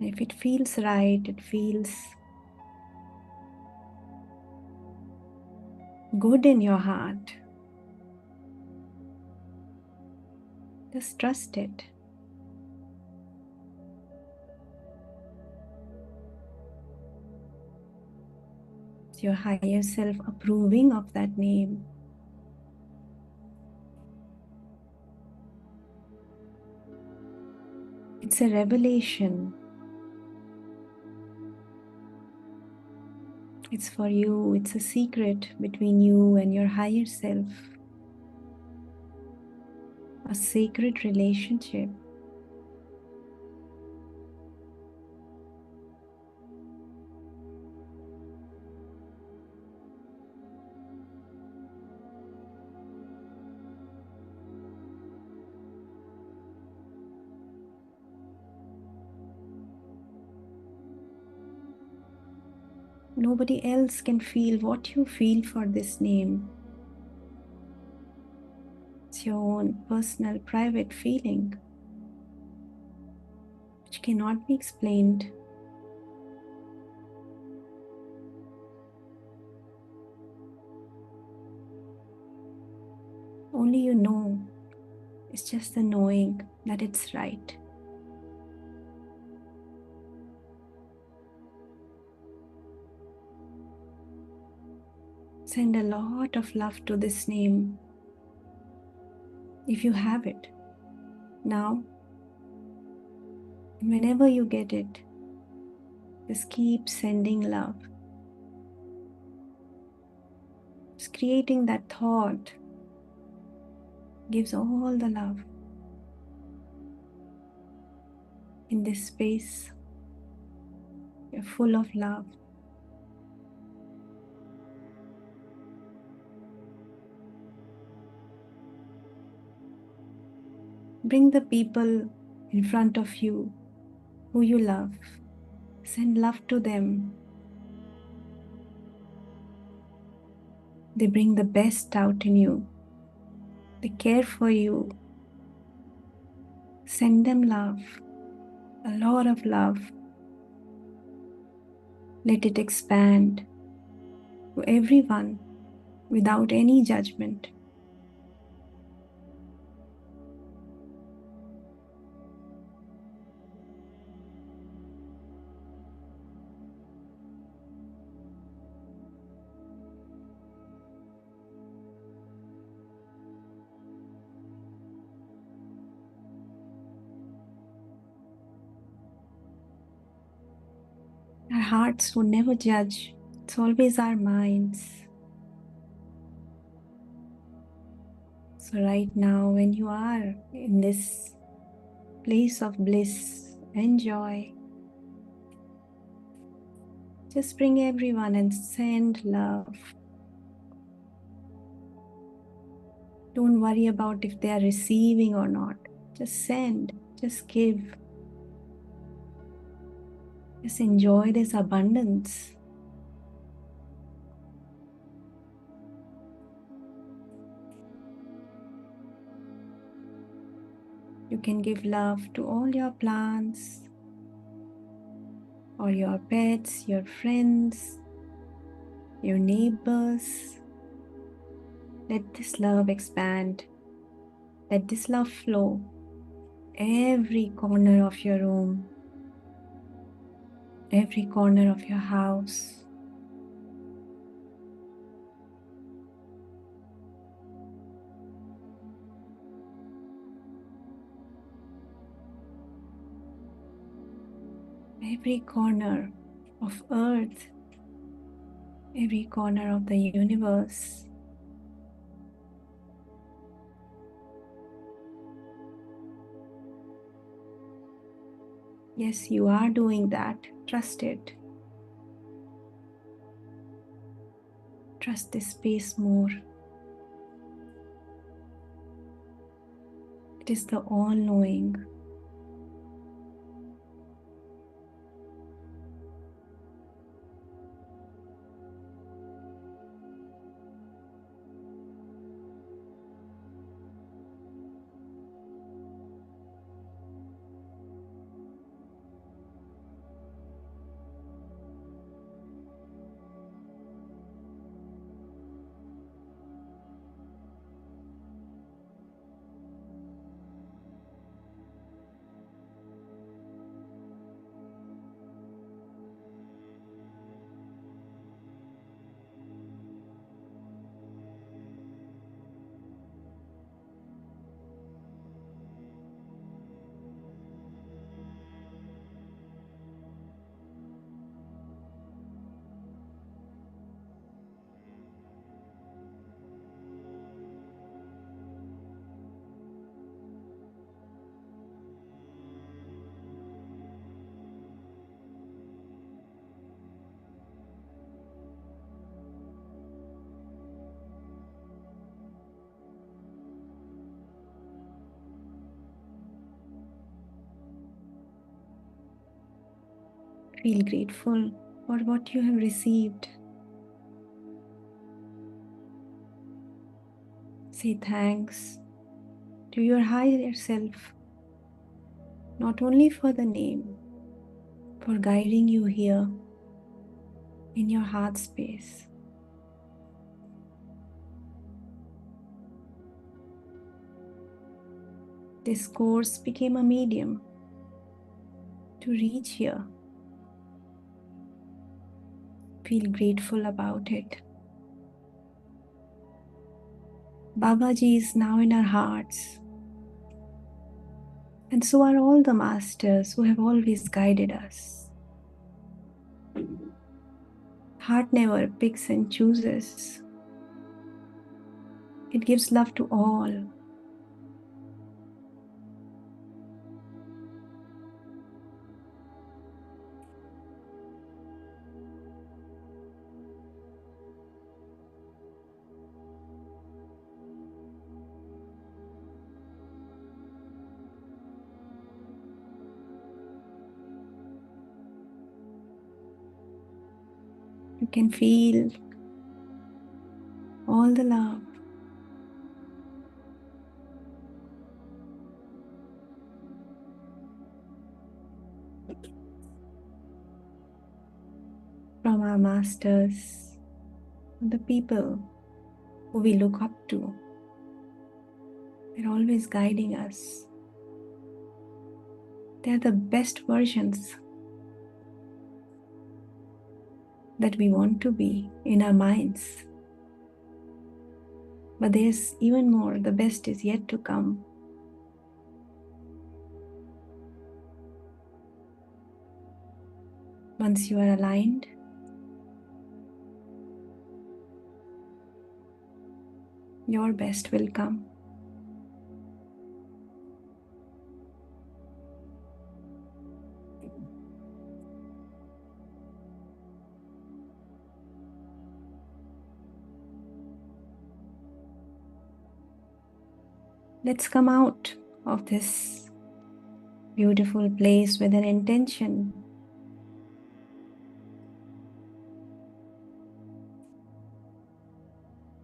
C: If it feels right, it feels good in your heart, just trust it. It's your higher self approving of that name. It's a revelation. It's for you. It's a secret between you and your higher self. A sacred relationship. Nobody else can feel what you feel for this name. It's your own personal, private feeling, which cannot be explained. Only you know. It's just the knowing that it's right. Send a lot of love to this name, if you have it. Now, whenever you get it, just keep sending love. Just creating that thought gives all the love. In this space, you're full of love. Bring the people in front of you who you love. Send love to them. They bring the best out in you. They care for you. Send them love, a lot of love. Let it expand to everyone without any judgment. Our hearts will never judge. It's always our minds. So right now, when you are in this place of bliss and joy, just bring everyone and send love. Don't worry about if they are receiving or not. Just send, just give. Just enjoy this abundance. You can give love to all your plants, or your pets, your friends, your neighbors. Let this love expand. Let this love flow every corner of your room, every corner of your house. Every corner of earth, every corner of the universe. Yes, you are doing that. Trust it. Trust this space more. It is the all-knowing. Feel grateful for what you have received. Say thanks to your higher self, not only for the name, for guiding you here in your heart space. This course became a medium to reach here. Feel grateful about it. Babaji is now in our hearts, and so are all the masters who have always guided us. Heart never picks and chooses. It gives love to all. You can feel all the love. From our masters, the people who we look up to. They're always guiding us. They're the best versions that we want to be in our minds. But there's even more. The best is yet to come. Once you are aligned, your best will come. Let's come out of this beautiful place with an intention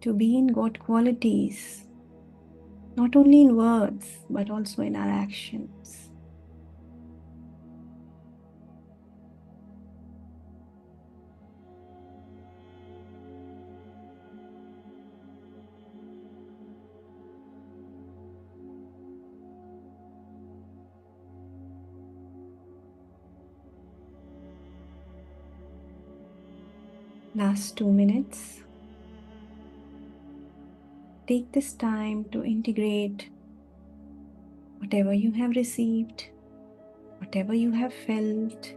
C: to be in God qualities, not only in words, but also in our actions. Last 2 minutes. Take this time to integrate whatever you have received, whatever you have felt,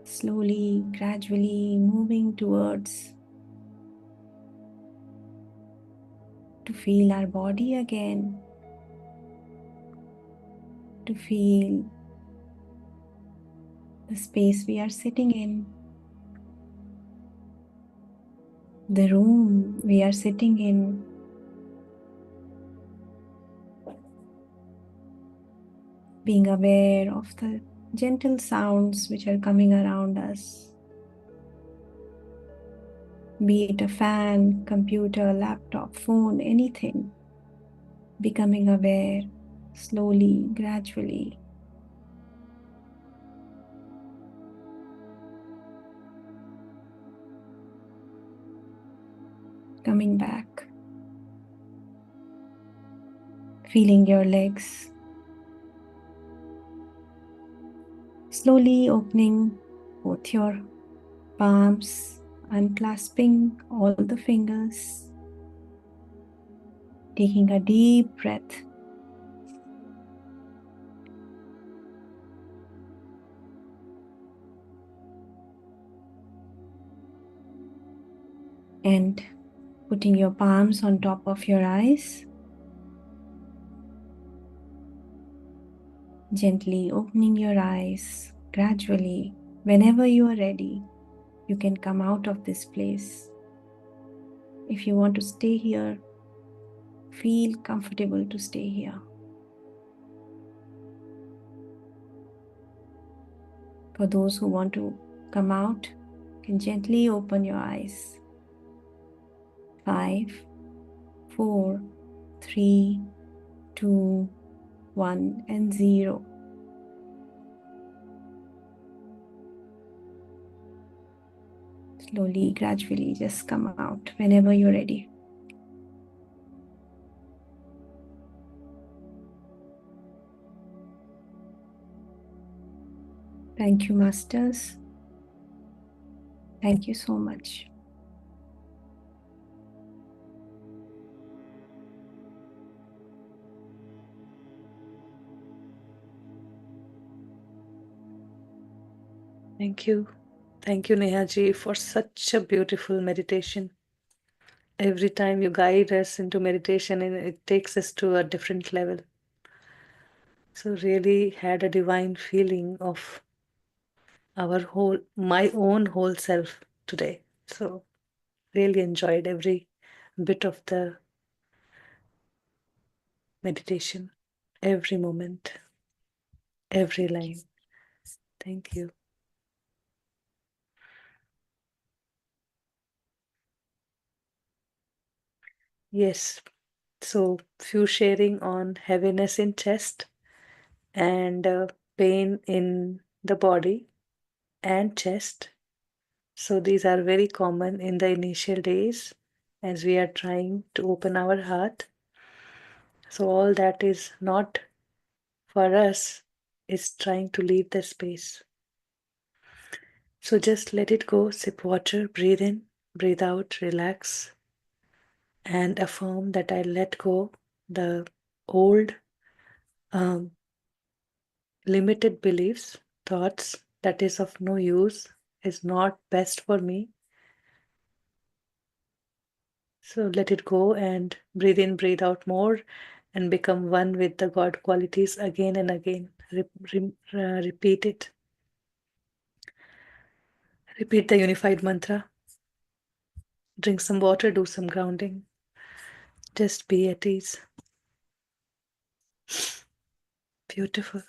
C: slowly, gradually moving towards to feel our body again, to feel the space we are sitting in, the room we are sitting in, being aware of the gentle sounds which are coming around us, be it a fan, computer, laptop, phone, anything, becoming aware slowly, gradually. Coming back, feeling your legs, slowly opening both your palms, unclasping all the fingers, taking a deep breath. And putting your palms on top of your eyes, gently opening your eyes gradually. Whenever you are ready, you can come out of this place. If you want to stay here, feel comfortable to stay here. For those who want to come out, you can gently open your eyes. 5, 4, 3, 2, 1, and 0. Slowly, gradually, just come out whenever you're ready. Thank you, Masters. Thank you so much.
B: Thank you. Thank you, Nehaji, for such a beautiful meditation. Every time you guide us into meditation, and it takes us to a different level. So really had a divine feeling of my own whole self today. So really enjoyed every bit of the meditation, every moment, every line. Thank you. Yes. So, few sharing on heaviness in chest and pain in the body and chest. So, these are very common in the initial days as we are trying to open our heart. So, all that is not for us is trying to leave the space. So, just let it go, sip water, breathe in, breathe out, relax, and affirm that I let go the old limited beliefs, thoughts that is of no use, is not best for me. So let it go and breathe in, breathe out more, and become one with the God qualities again and again. Repeat it. Repeat the unified mantra. Drink some water, do some grounding. Just be at ease. Beautiful.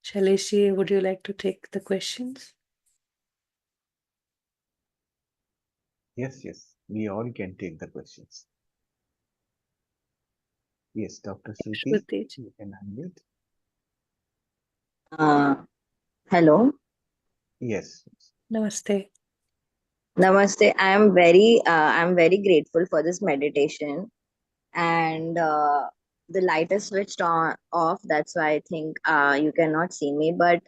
B: Shaileshi, would you like to take the questions?
A: Yes, yes. We all can take the questions. Yes, Dr. Shruti,
B: Shruti.
A: you can unmute.
G: Hello.
A: Yes.
B: Namaste.
G: Namaste. I'm very grateful for this meditation, and the light is switched on off. That's why I think you cannot see me. But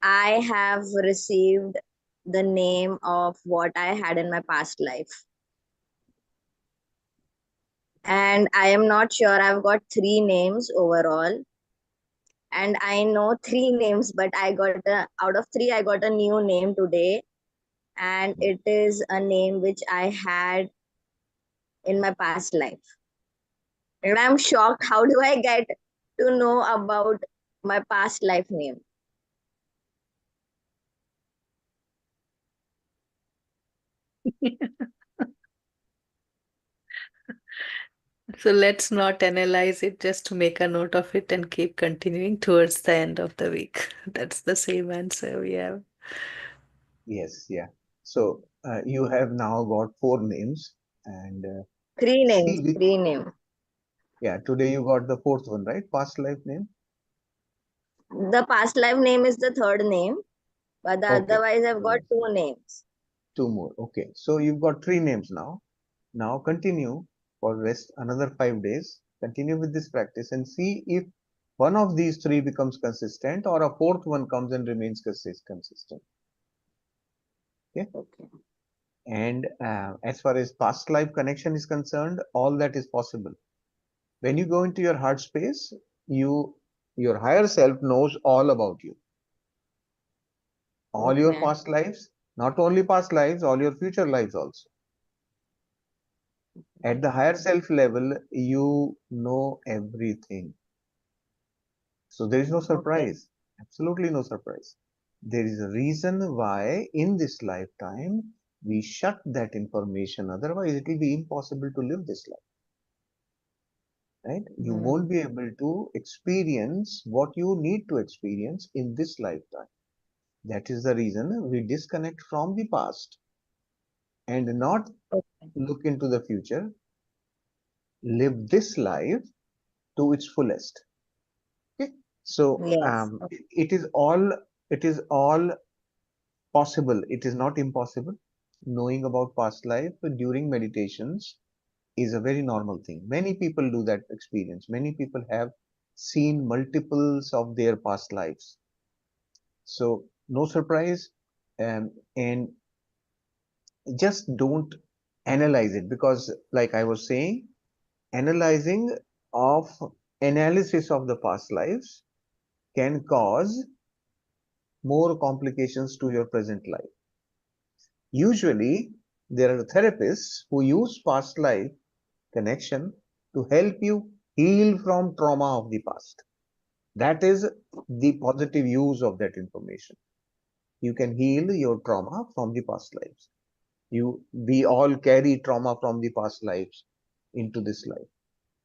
G: I have received the name of what I had in my past life, and I am not sure. I've got 3 names overall, and I know 3 names, but out of 3, I got a new name today, and it is a name which I had in my past life. And I'm shocked. How do I get to know about my past life name?
B: So let's not analyze it, just to make a note of it and keep continuing towards the end of the week. That's the same answer we have.
A: Yes, yeah. So you have now got 4 names, and
G: 3 names.
A: see,
G: 3 names.
A: yeah, today you got the 4th one, right? Past life name.
G: The past life name is the 3rd name, but
A: Okay,
G: otherwise I've got 2 names.
A: 2 more. Okay, so you've got 3 names now. Now continue for rest another 5 days. Continue with this practice and see if one of these 3 becomes consistent or a 4th one comes and remains consistent. Okay.
G: Okay.
A: And as far as past life connection is concerned, all that is possible. When you go into your heart space, your higher self knows all about you, all your
G: Okay.
A: past lives, not only past lives, all your future lives also. At the higher self level, you know everything. So there is no
G: Okay.
A: surprise, absolutely no surprise. There is a reason why in this lifetime we shut that information, otherwise it will be impossible to live this life. Right? You won't be able to experience what you need to experience in this lifetime. That is the reason we disconnect from the past and not
G: Okay.
A: look into the future, live this life to its fullest. Okay? So
G: Yes. Okay.
A: it is all possible. It is not impossible. Knowing about past life during meditations is a very normal thing. Many people do that experience. Many people have seen multiples of their past lives. So no surprise, and just don't analyze it, because like I was saying, analyzing of analysis of the past lives can cause more complications to your present life. Usually, there are therapists who use past life connection to help you heal from trauma of the past. That is the positive use of that information. You can heal your trauma from the past lives. We all carry trauma from the past lives into this life.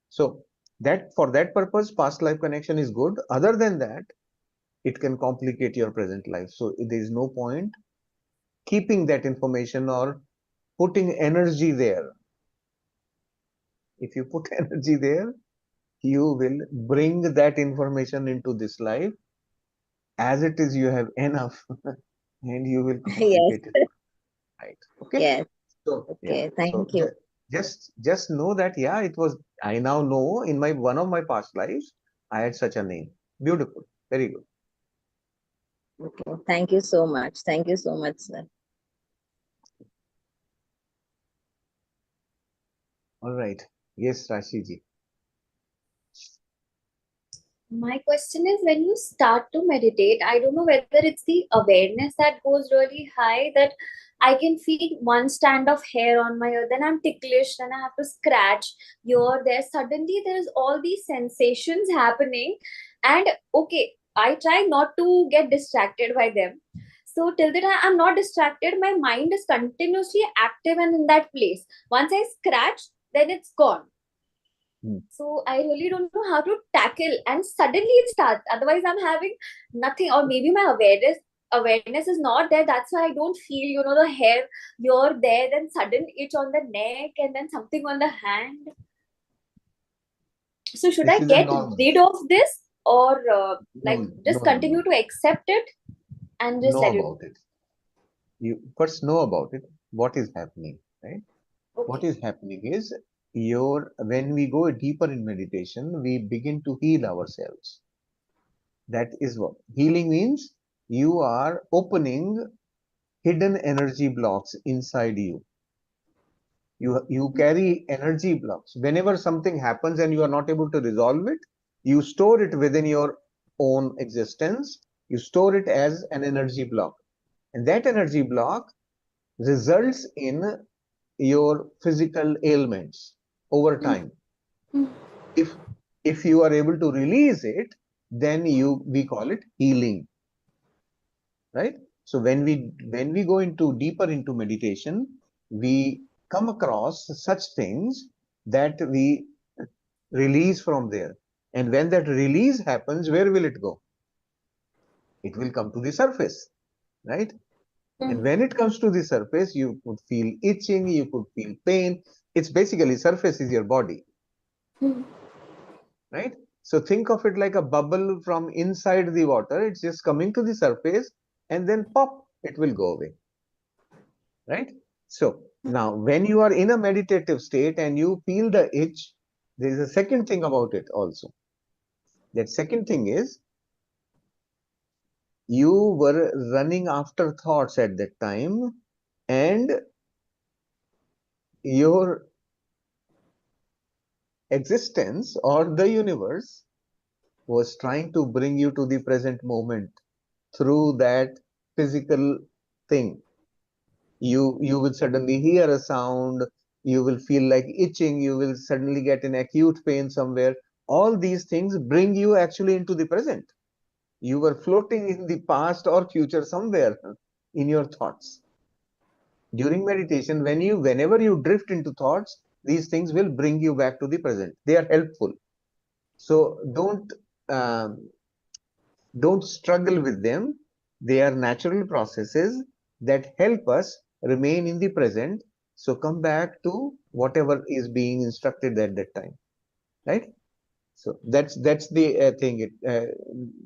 A: So that for that purpose, past life connection is good. Other than that, it can complicate your present life. So there is no point keeping that information or putting energy there. If you put energy there, you will bring that information into this life. As it is, you have enough and you will
G: Yes.
A: complicate it. Right. Okay.
G: Yes.
A: So yeah.
G: Okay. Thank
A: So
G: you.
A: just know that it was, I now know in my one of my past lives I had such a name. Beautiful. Very good.
G: Okay. Thank you so much. Thank you so much, sir.
A: All right. Yes, Rashi ji.
H: My question is, when you start to meditate, I don't know whether it's the awareness that goes really high, that I can feel one strand of hair on my ear, then I'm ticklish, then I have to scratch here, there. Suddenly, there's all these sensations happening, and okay, I try not to get distracted by them. So till the time I'm not distracted, my mind is continuously active and in that place. Once I scratch, then it's gone. So I really don't know how to tackle, and suddenly it starts. Otherwise, I'm having nothing, or maybe my awareness is not there. That's why I don't feel, the hair you're there, then sudden itch on the neck, and then something on the hand. So should
A: This
H: I
A: is a
H: get
A: normal.
H: rid of this, or just
A: No.
H: continue to accept it and just
A: Know
H: let it
A: about it. You first know about it. What is happening, right?
H: go?
A: What
H: Okay.
A: is happening is when we go deeper in meditation, we begin to heal ourselves. That is what healing means. You are opening hidden energy blocks inside you. You carry energy blocks. Whenever something happens and you are not able to resolve it, you store it within your own existence. You store it as an energy block. And that energy block results in your physical ailments over time. If if you are able to release it, then we call it healing, right? So when we go into deeper into meditation, we come across such things that we release from there. And when that release happens, where will it go? It will come to the surface, right? And when it comes to the surface, you could feel itching, you could feel pain. It's basically surface is your body, right? So think of it like a bubble from inside the water. It's just coming to the surface and then pop, it will go away, right? So now when you are in a meditative state and you feel the itch, there is a second thing about it also. That second thing is you were running after thoughts at that time, and your existence or the universe was trying to bring you to the present moment through that physical thing. You will suddenly hear a sound, you will feel like itching, you will suddenly get an acute pain somewhere. All these things bring you actually into the present. You were floating in the past or future somewhere in your thoughts. During meditation, whenever you drift into thoughts, these things will bring you back to the present. They are helpful. So um, don't struggle with them. They are natural processes that help us remain in the present. So come back to whatever is being instructed at that time, right? So that's the thing.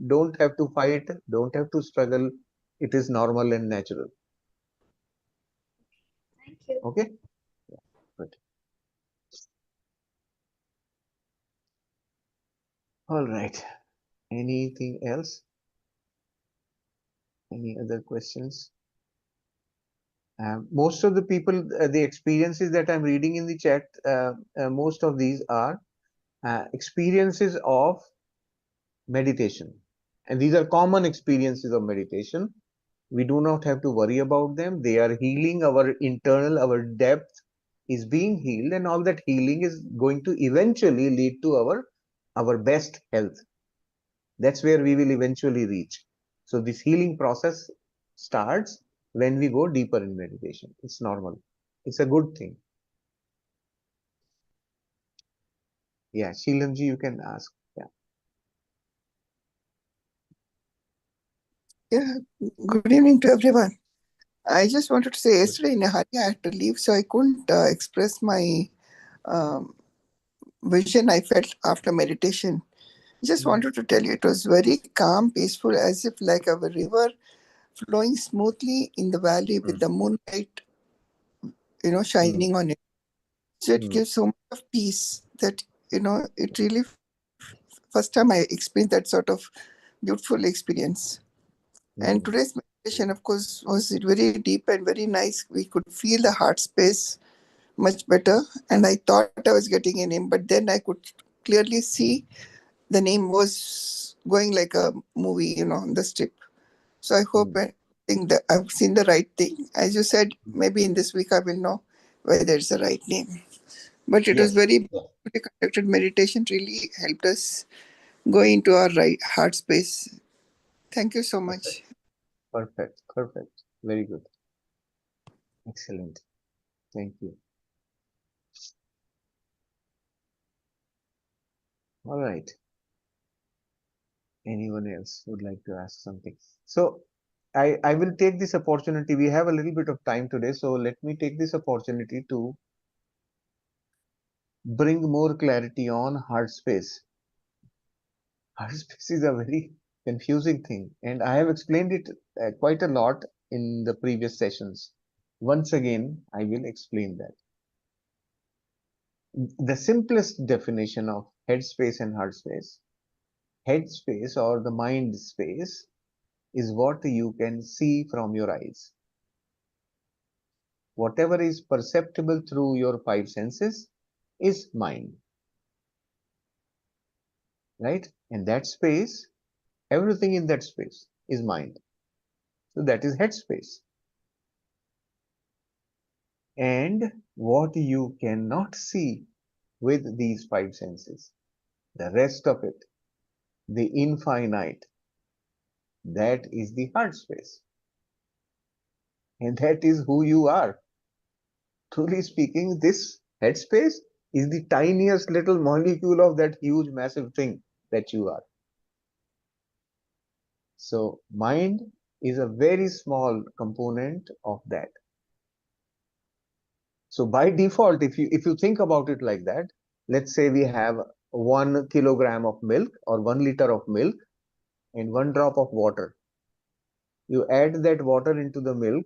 A: Don't have to fight, don't have to struggle. It is normal and natural.
H: Thank you.
A: Okay. Yeah, good. All right. Anything else? Any other questions? Most of the people, the experiences that I'm reading in the chat, most of these are experiences of meditation. And these are common experiences of meditation. We do not have to worry about them. They are healing our internal, our depth is being healed, and all that healing is going to eventually lead to our best health. That's where we will eventually reach. So this healing process starts when we go deeper in meditation. It's normal. It's a good thing. Yeah, Sheelamji, you can ask. Yeah.
D: Yeah. Good evening to everyone. I just wanted to say, yesterday in a hurry I had to leave, so I couldn't express my vision I felt after meditation. Just wanted to tell you, it was very calm, peaceful, as if like a river flowing smoothly in the valley with the moonlight, shining on it. So it gives so much of peace that, it really, first time I experienced that sort of beautiful experience. And today's meditation, of course, was very deep and very nice. We could feel the heart space much better. And I thought I was getting a name, but then I could clearly see the name was going like a movie, on the strip. So I hope I think that I've seen the right thing. As you said, maybe in this week I will know whether it's the right name. But it was very beautifully conducted meditation, really helped us go into our right heart space. Thank you so much.
A: Perfect. Very good. Excellent. Thank you. All right. Anyone else would like to ask something? So I will take this opportunity. We have a little bit of time today, so let me take this opportunity to bring more clarity on heart space. Heart space is a very confusing thing, and I have explained it quite a lot in the previous sessions. Once again, I will explain that. The simplest definition of head space and heart space, head space or the mind space, is what you can see from your eyes. Whatever is perceptible through your five senses is mind. Right? And that space, everything in that space is mind. So that is head space. And what you cannot see with these five senses, the rest of it, the infinite, that is the heart space. And that is who you are. Truly speaking, this head space is the tiniest little molecule of that huge massive thing that you are. So mind is a very small component of that. So by default, if you think about it like that, let's say we have 1 kilogram of milk or 1 liter of milk and 1 drop of water. You add that water into the milk.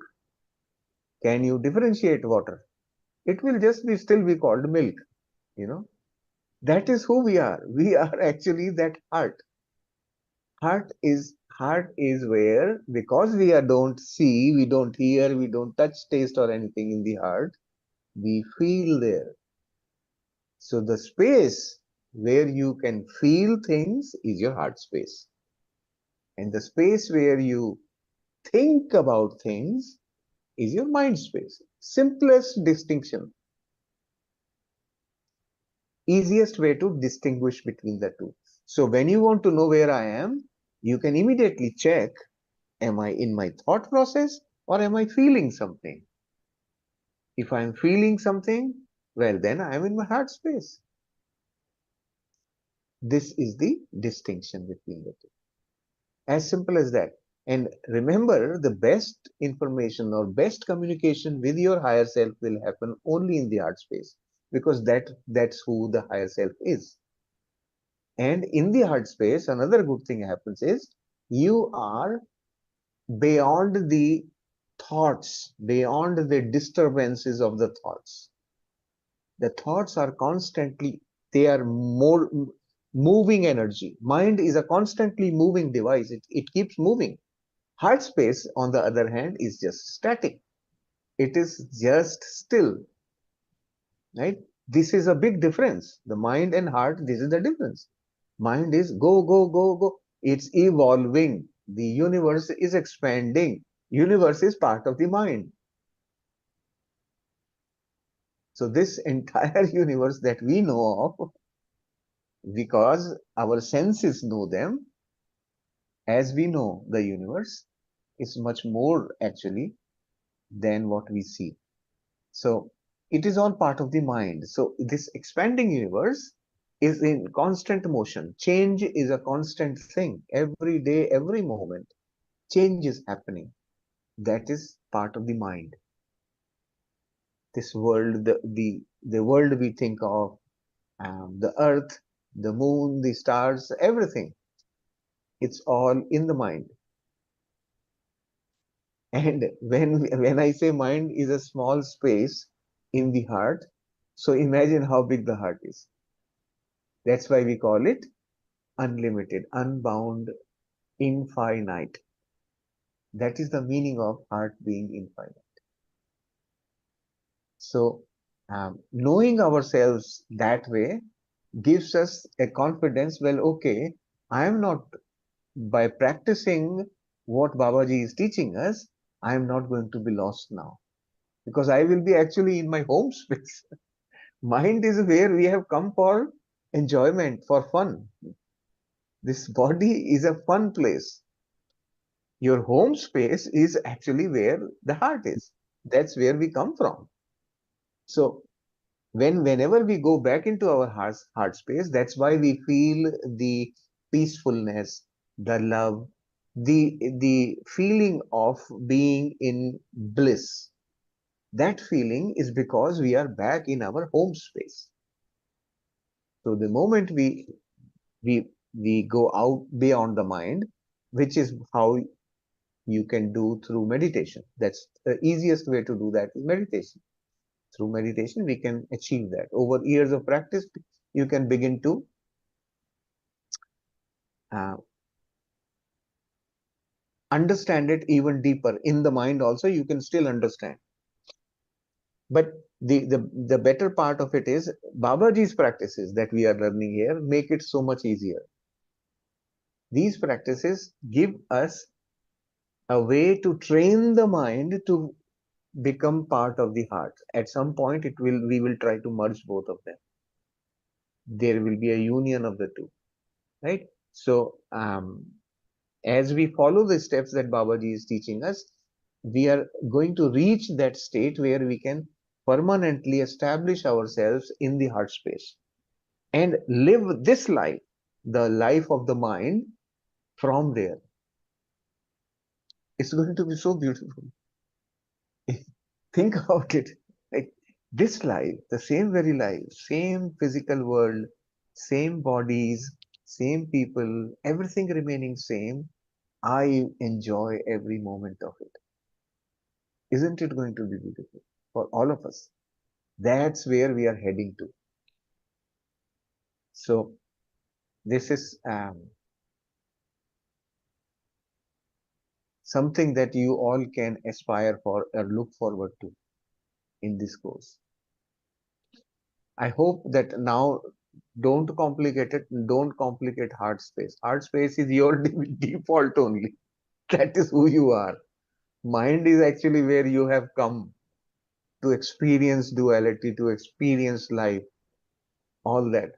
A: Can you differentiate water? It will just still be called milk. That is who we are. We are actually that heart. Heart is where, because we don't see, we don't hear, we don't touch, taste or anything in the heart, we feel there. So the space where you can feel things is your heart space. And the space where you think about things is your mind space. Simplest distinction. Easiest way to distinguish between the two. So when you want to know where I am, you can immediately check, am I in my thought process or am I feeling something? If I'm feeling something, well, then I am in my heart space. This is the distinction between the two. As simple as that. And remember, the best information or best communication with your higher self will happen only in the heart space, because that's who the higher self is. And in the heart space, another good thing happens is you are beyond the thoughts, beyond the disturbances of the thoughts. The thoughts are constantly, they are more moving energy. Mind is a constantly moving device. It keeps moving. Heart space, on the other hand, is just static. It is just still. Right? This is a big difference. The mind and heart, this is the difference. Mind is go, go, go, go. It's evolving. The universe is expanding. Universe is part of the mind. So this entire universe that we know of, because our senses know them, as we know the universe, is much more actually than what we see. So it is all part of the mind. So this expanding universe is in constant motion. Change is a constant thing. Every day, every moment, change is happening. That is part of the mind. This world, the world we think of, the earth, the moon, the stars, everything. It's all in the mind. And when I say mind is a small space in the heart, so imagine how big the heart is. That's why we call it unlimited, unbound, infinite. That is the meaning of heart being infinite. So, knowing ourselves that way gives us a confidence. Well, okay, I am not, by practicing what Babaji is teaching us, I am not going to be lost now, because I will be actually in my home space. Mind is where we have come for enjoyment, for fun. This body is a fun place. Your home space is actually where the heart is. That's where we come from. So whenever we go back into our heart space, that's why we feel the peacefulness, the love, the feeling of being in bliss. That feeling is because we are back in our home space. So the moment we go out beyond the mind, which is how you can do through meditation. That's the easiest way to do that is meditation. Through meditation, we can achieve that. Over years of practice, you can begin to uh, understand it even deeper. In the mind also, you can still understand. But the better part of it is Babaji's practices that we are learning here make it so much easier. These practices give us a way to train the mind to become part of the heart. At some point, we will try to merge both of them. There will be a union of the two, right? So as we follow the steps that Babaji is teaching us, we are going to reach that state where we can permanently establish ourselves in the heart space and live this life, the life of the mind, from there. It's going to be so beautiful. Think about it. Like this life, the same very life, same physical world, same bodies, same people, everything remaining same. I enjoy every moment of it. Isn't it going to be beautiful for all of us? That's where we are heading to. So this is something that you all can aspire for or look forward to in this course. I hope that now don't complicate it. Don't complicate heart space. Heart space is your default only. That is who you are. Mind is actually where you have come to experience duality, to experience life, all that.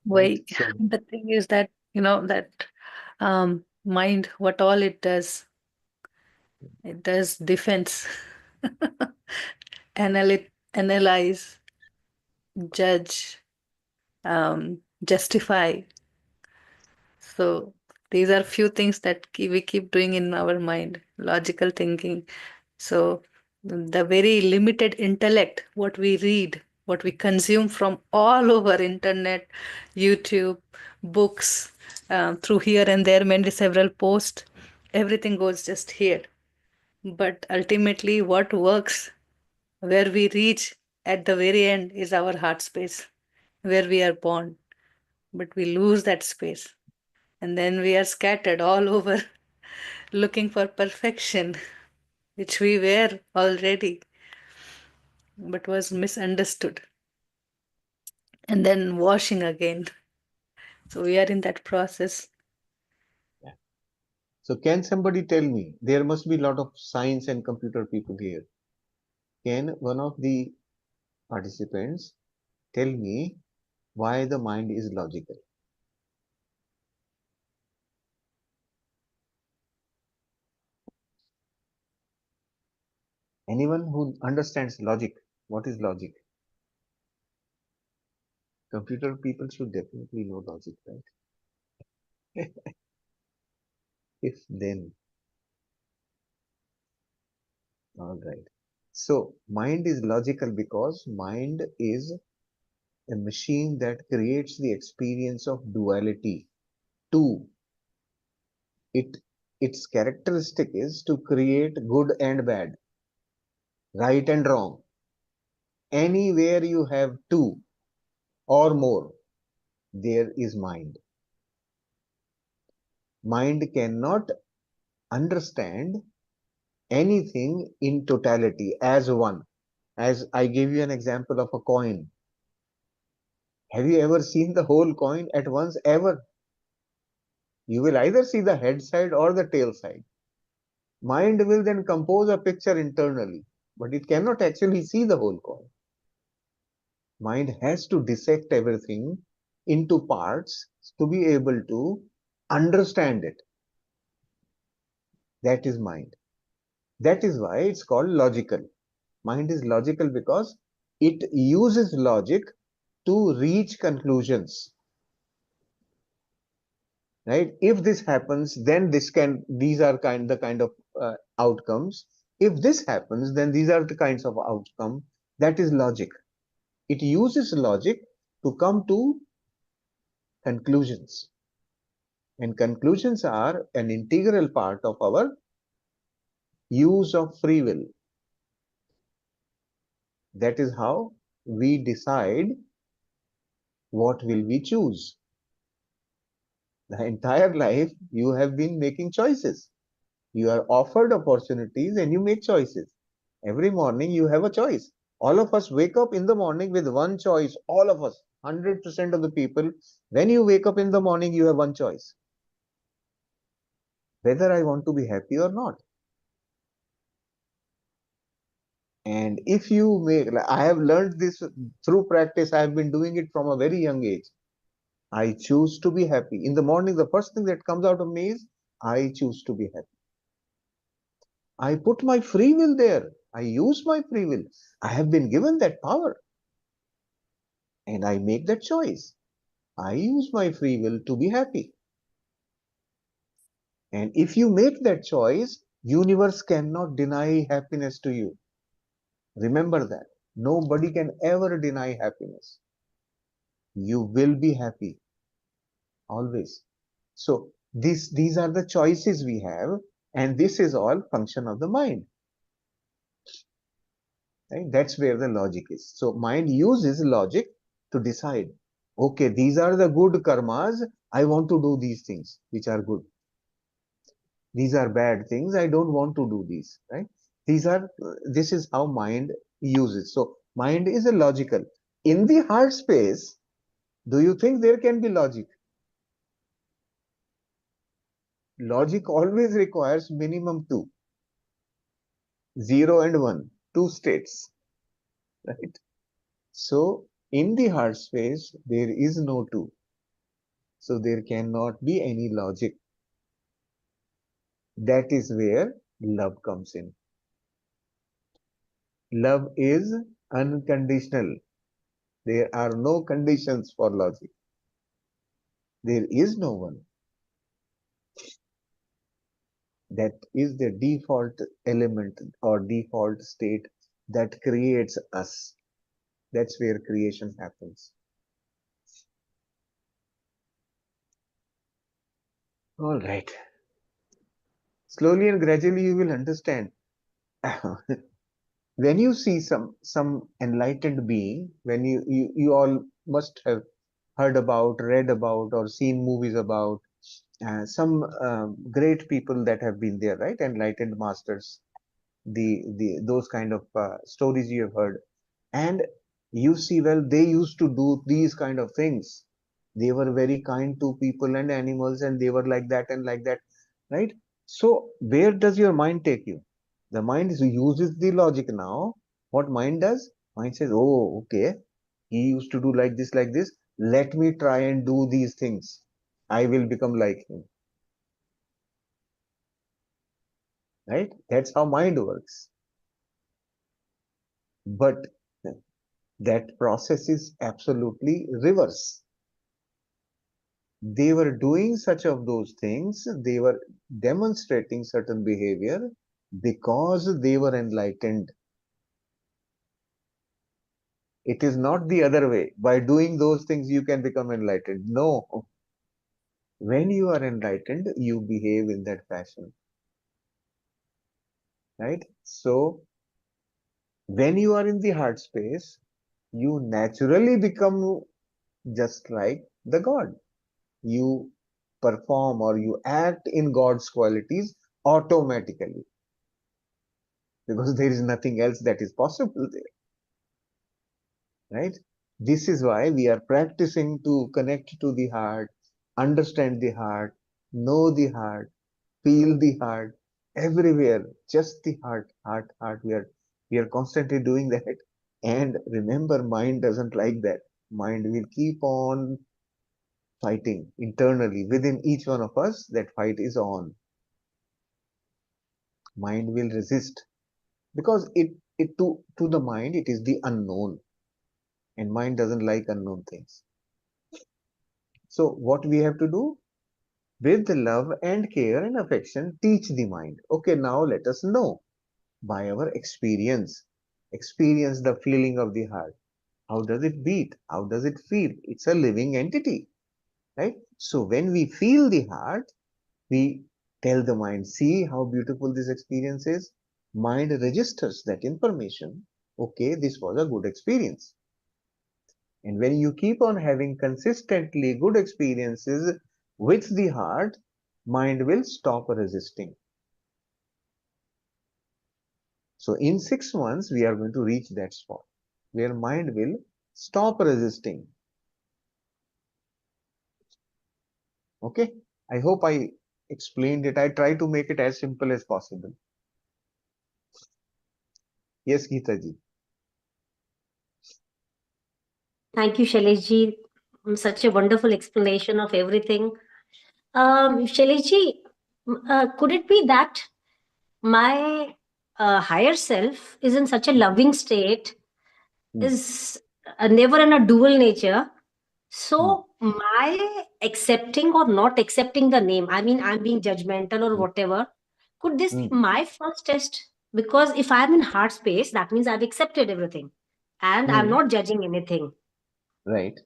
A: Right?
B: Why?
A: So,
B: The thing is that, that mind, what all it does defense, analyze, judge, justify. So these are few things that we keep doing in our mind, logical thinking. So the very limited intellect, what we read, what we consume from all over internet, YouTube, books, through here and there, many several posts, everything goes just here. But ultimately, what works, where we reach at the very end, is our heart space, where we are born. But we lose that space. And then we are scattered all over looking for perfection, which we were already, but was misunderstood. And then washing again. So we are in that process.
A: yeah. So can somebody tell me? There must be a lot of science and computer people here. Can one of the participants tell me why the mind is logical? Anyone who understands logic? What is logic? Computer people should definitely know logic, right? If then, all right. So mind is logical because mind is a machine that creates the experience of duality. Two, its characteristic is to create good and bad, right and wrong. Anywhere you have two or more, there is mind. Mind cannot understand anything in totality as one. As I gave you an example of a coin. Have you ever seen the whole coin at once? Ever? You will either see the head side or the tail side. Mind will then compose a picture internally, but it cannot actually see the whole coin. Mind has to dissect everything into parts to be able to understand it. That is mind. That is why it's called logical. Mind is logical because it uses logic to reach conclusions. Right? If this happens, then these are the kind of outcomes. If this happens, then these are the kinds of outcome. That is logic. It uses logic to come to conclusions. And conclusions are an integral part of our use of free will. That is how we decide what will we choose. The entire life you have been making choices. You are offered opportunities and you make choices. Every morning you have a choice. All of us wake up in the morning with one choice. All of us, 100% of the people, when you wake up in the morning, you have one choice. Whether I want to be happy or not. And if you make, I have learned this through practice. I have been doing it from a very young age. I choose to be happy. In the morning, the first thing that comes out of me is, I choose to be happy. I put my free will there. I use my free will. I have been given that power. And I make that choice. I use my free will to be happy. And if you make that choice, universe cannot deny happiness to you. Remember that. Nobody can ever deny happiness. You will be happy. Always. So these are the choices we have, and this is all function of the mind. Right? That's where the logic is. So mind uses logic to decide, okay, these are the good karmas, I want to do these things which are good. These are bad things, I don't want to do these, right? This is how mind uses. So mind is a logical. In the heart space, do you think there can be logic? Logic always requires minimum two. 0 and 1, two states, right? So in the heart space, there is no two. So there cannot be any logic. That is where love comes in. Love is unconditional. There are no conditions for logic. There is no one. That is the default element or default state that creates us. That's where creation happens. All right. Slowly and gradually you will understand. When you see some enlightened being, when you all must have heard about, read about, or seen movies about some great people that have been there, right? Enlightened masters, the those kind of stories you have heard, and you see, well, they used to do these kind of things. They were very kind to people and animals, and they were like that, right? So where does your mind take you? The mind uses the logic now. What mind does? Mind says, oh, okay, he used to do like this. Let me try and do these things. I will become like him. Right? That's how mind works. But that process is absolutely reverse. They were doing such of those things, they were demonstrating certain behavior because they were enlightened. It is not the other way. By doing those things, you can become enlightened. No. When you are enlightened, you behave in that fashion. Right? So, when you are in the heart space, you naturally become just like the God. You perform or you act in God's qualities automatically because there is nothing else that is possible there. Right? This is why we are practicing to connect to the heart, understand the heart, know the heart, feel the heart everywhere. Just the heart, heart, heart. We are constantly doing that. And remember, mind doesn't like that. Mind will keep on fighting internally within each one of us. That fight is on. Mind will resist because it to the mind it is the unknown, and mind doesn't like unknown things. So what we have to do? With love and care and affection, teach the mind. Okay, now let us know by our experience. Experience the feeling of the heart. How does it beat? How does it feel? It's a living entity, right? So when we feel the heart, we tell the mind, see how beautiful this experience is. Mind registers that information. Okay, this was a good experience. And when you keep on having consistently good experiences with the heart, mind will stop resisting. So in 6 months, we are going to reach that spot where mind will stop resisting. Okay, I hope I explained it. I try to make it as simple as possible. Yes, Geeta ji.
I: Thank you, Shailesh ji. Such a wonderful explanation of everything. Shailesh ji, could it be that my higher self is in such a loving state, is never in a dual nature? So my accepting or not accepting the name, I mean, I'm being judgmental or whatever, could this be my first test? Because if I'm in heart space, that means I've accepted everything and I'm not judging anything.
A: Right,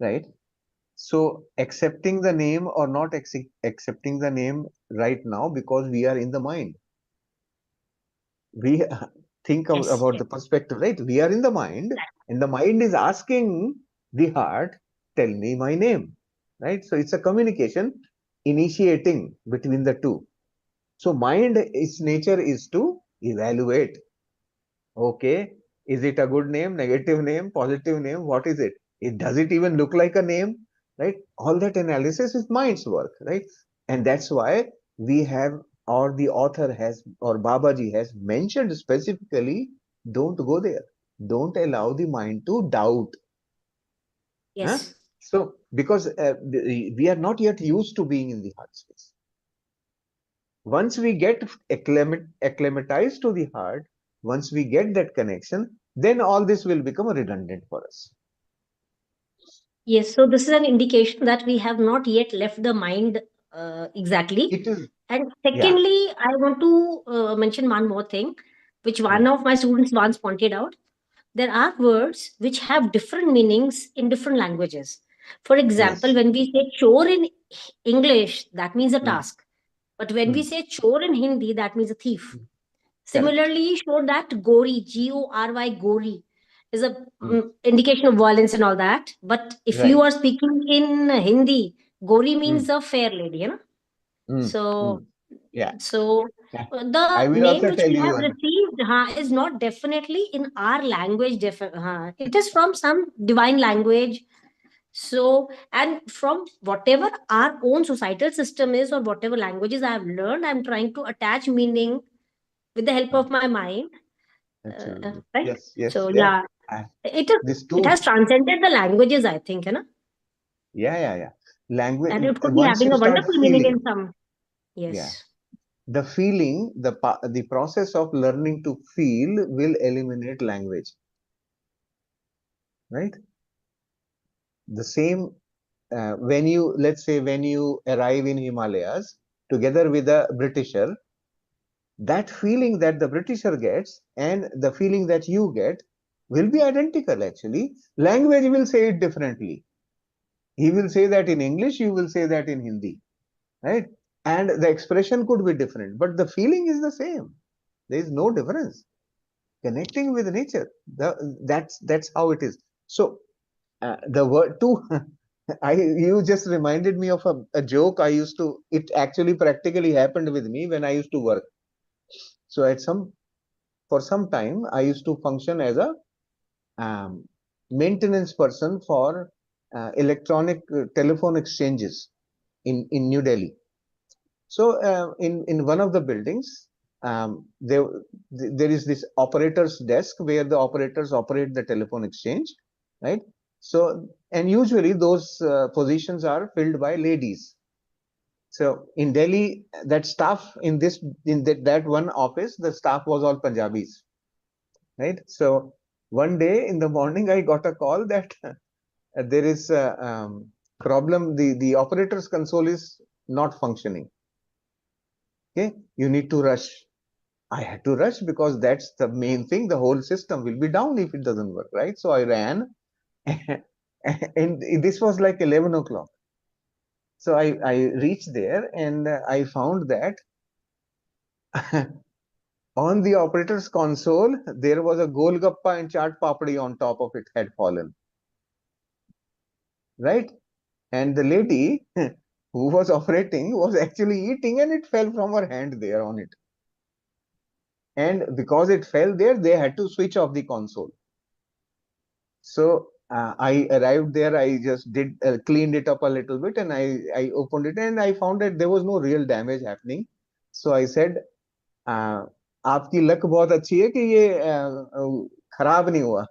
A: right. So accepting the name or not accepting the name right now because we are in the mind. We think about the perspective, right? We are in the mind and the mind is asking the heart, tell me my name, right? So it's a communication initiating between the two. So mind, its nature is to evaluate. Okay, is it a good name, negative name, positive name? What is it? Does it even look like a name? Right? All that analysis is mind's work, right? And that's why we have, or the author has, or Babaji has mentioned specifically, don't go there. Don't allow the mind to doubt. Huh?
I: Yes.
A: So, because we are not yet used to being in the heart space. Once we get acclimatized to the heart, once we get that connection, then all this will become redundant for us.
I: Yes, so this is an indication that we have not yet left the mind exactly.
A: It is,
I: And
A: yeah.
I: secondly, I want to mention one more thing, which one of my students once pointed out. There are words which have different meanings in different languages. For example, when we say chore in English, that means a task. But when we say chore in Hindi, that means a thief. Similarly, show that Gori, Gory, Gori, is a indication of violence and all that. But if you are speaking in Hindi, Gori means a fair lady, you know. So, so the
A: will
I: name
A: also
I: which
A: tell
I: we
A: you
I: have received is not definitely in our language. It is from some divine language. So, and from whatever our own societal system is or whatever languages I have learned, I'm trying to attach meaning with the help of my mind. Right?
A: Yes, yes,
I: So,
A: yeah.
I: it has transcended the languages, I think, you know.
A: Yeah. Language,
I: And it could be
A: once
I: having
A: you
I: a
A: start
I: wonderful meaning
A: feeling,
I: in some. Yes.
A: the feeling, the process of learning to feel will eliminate language. Right? The same, when you, let's say, when you arrive in Himalayas together with a Britisher, that feeling that the Britisher gets and the feeling that you get will be identical actually. Language will say it differently. He will say that in English, you will say that in Hindi, right? And the expression could be different, but the feeling is the same. There is no difference. Connecting with nature, that's how it is. So the word too, you just reminded me of a joke I used to. It actually practically happened with me when I used to work. So for some time, I used to function as a maintenance person for electronic telephone exchanges in New Delhi. So in one of the buildings, there is this operator's desk where the operators operate the telephone exchange, right? So and usually those positions are filled by ladies. So in Delhi, that staff in that one office, the staff was all Punjabis, right? So one day in the morning, I got a call that there is a problem. The operator's console is not functioning. Okay, you need to rush. I had to rush because that's the main thing. The whole system will be down if it doesn't work, right? So I ran, and this was like 11 o'clock. So I reached there and I found that on the operator's console, there was a golgappa and chaat papdi on top of it had fallen, right? And the lady who was operating was actually eating and it fell from her hand there on it. And because it fell there, they had to switch off the console. So I arrived there, I just cleaned it up a little bit and I opened it and I found that there was no real damage happening. So I said, आपकी luck बहुत अच्छी है कि ये खराब नहीं हुआ.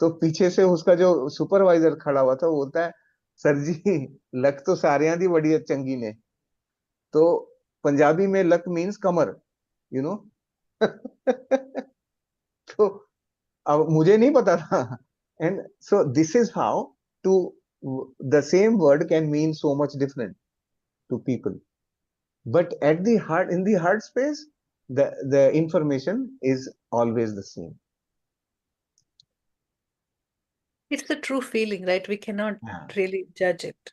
A: तो पीछे से उसका जो सुपरवाइजर खड़ा हुआ था वो बोलता है, सर जी लक तो सारे दी बड़ी चंगी ने. तो पंजाबी में luck means Qamar, you know. तो अब मुझे नहीं पता था. And so this is how the same word can mean so much different to people. But at the heart, in the heart space, the information is always the same.
B: It's the true feeling, right? We cannot really judge it.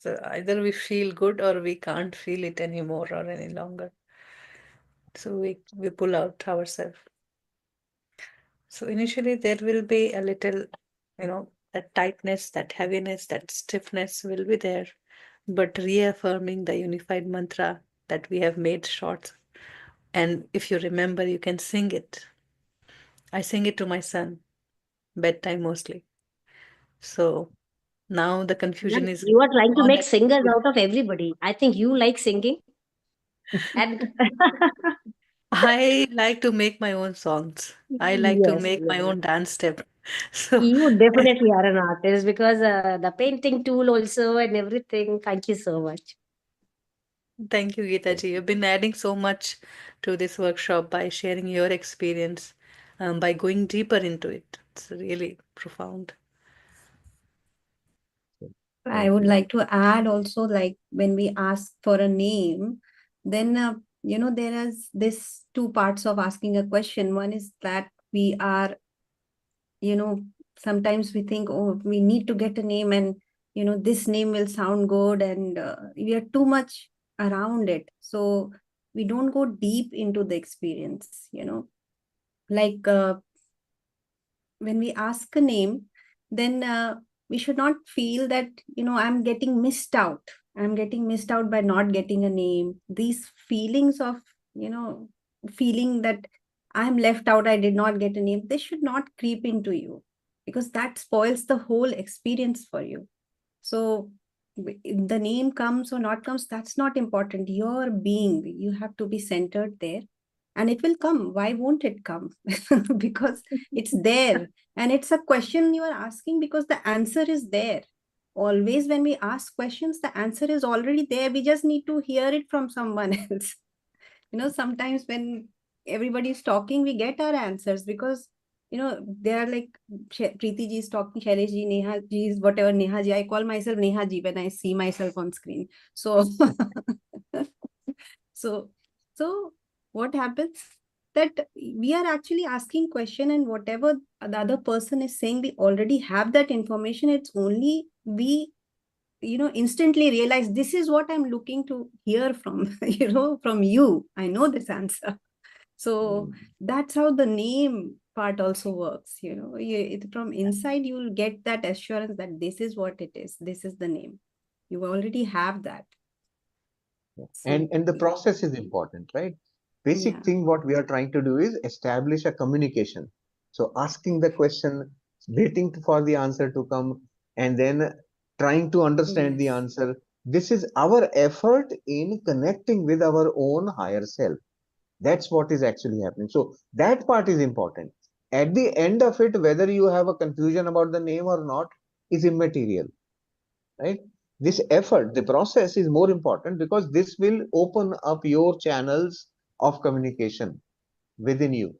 B: Either we feel good or we can't feel it anymore or any longer. So we pull out ourselves. So initially there will be a little, that tightness, that heaviness, that stiffness will be there. But reaffirming the unified mantra that we have made short. And if you remember, you can sing it. I sing it to my son, bedtime mostly. So now the confusion is...
I: You are trying to make singers out of everybody. I think you like singing. And
B: I like to make my own songs. I like to make my own dance step. So
I: you definitely are an artist because the painting tool also and everything. Thank you so much.
B: Thank you, Geeta ji. You've been adding so much to this workshop by sharing your experience, by going deeper into it. It's really profound.
C: I would like to add also, like when we ask for a name, then, there is this two parts of asking a question. One is that we are, sometimes we think, oh, we need to get a name and, this name will sound good, and we are too much around it. So we don't go deep into the experience, like when we ask a name, then we should not feel that, I'm getting missed out. I'm getting missed out by not getting a name. These feelings of, feeling that I'm left out, I did not get a name, they should not creep into you, because that spoils the whole experience for you. So the name comes or not comes, that's not important. Your being, you have to be centered there. And it will come. Why won't it come? Because it's there. And it's a question you are asking because the answer is there. Always when we ask questions, the answer is already there. We just need to hear it from someone else. Sometimes when everybody is talking, we get our answers because, they are like, Preeti ji is talking, Shailesh ji, Neha ji is whatever, Neha ji. I call myself Neha ji when I see myself on screen. So, so what happens? that we are actually asking question, and whatever the other person is saying, we already have that information. It's only we, instantly realize this is what I'm looking to hear from, from you. I know this answer. So that's how the name part also works. From inside, you'll get that assurance that this is what it is. This is the name. You already have that. So,
A: And the process is important, right? Basic
C: yeah.
A: thing what we are trying to do is establish a communication. So asking the question, waiting for the answer to come, and then trying to understand the
C: Yes.
A: answer. This is our effort in connecting with our own higher self. That's what is actually happening. So that part is important. At the end of it, whether you have a confusion about the name or not is immaterial, right? This effort, the process is more important because this will open up your channels of communication within you.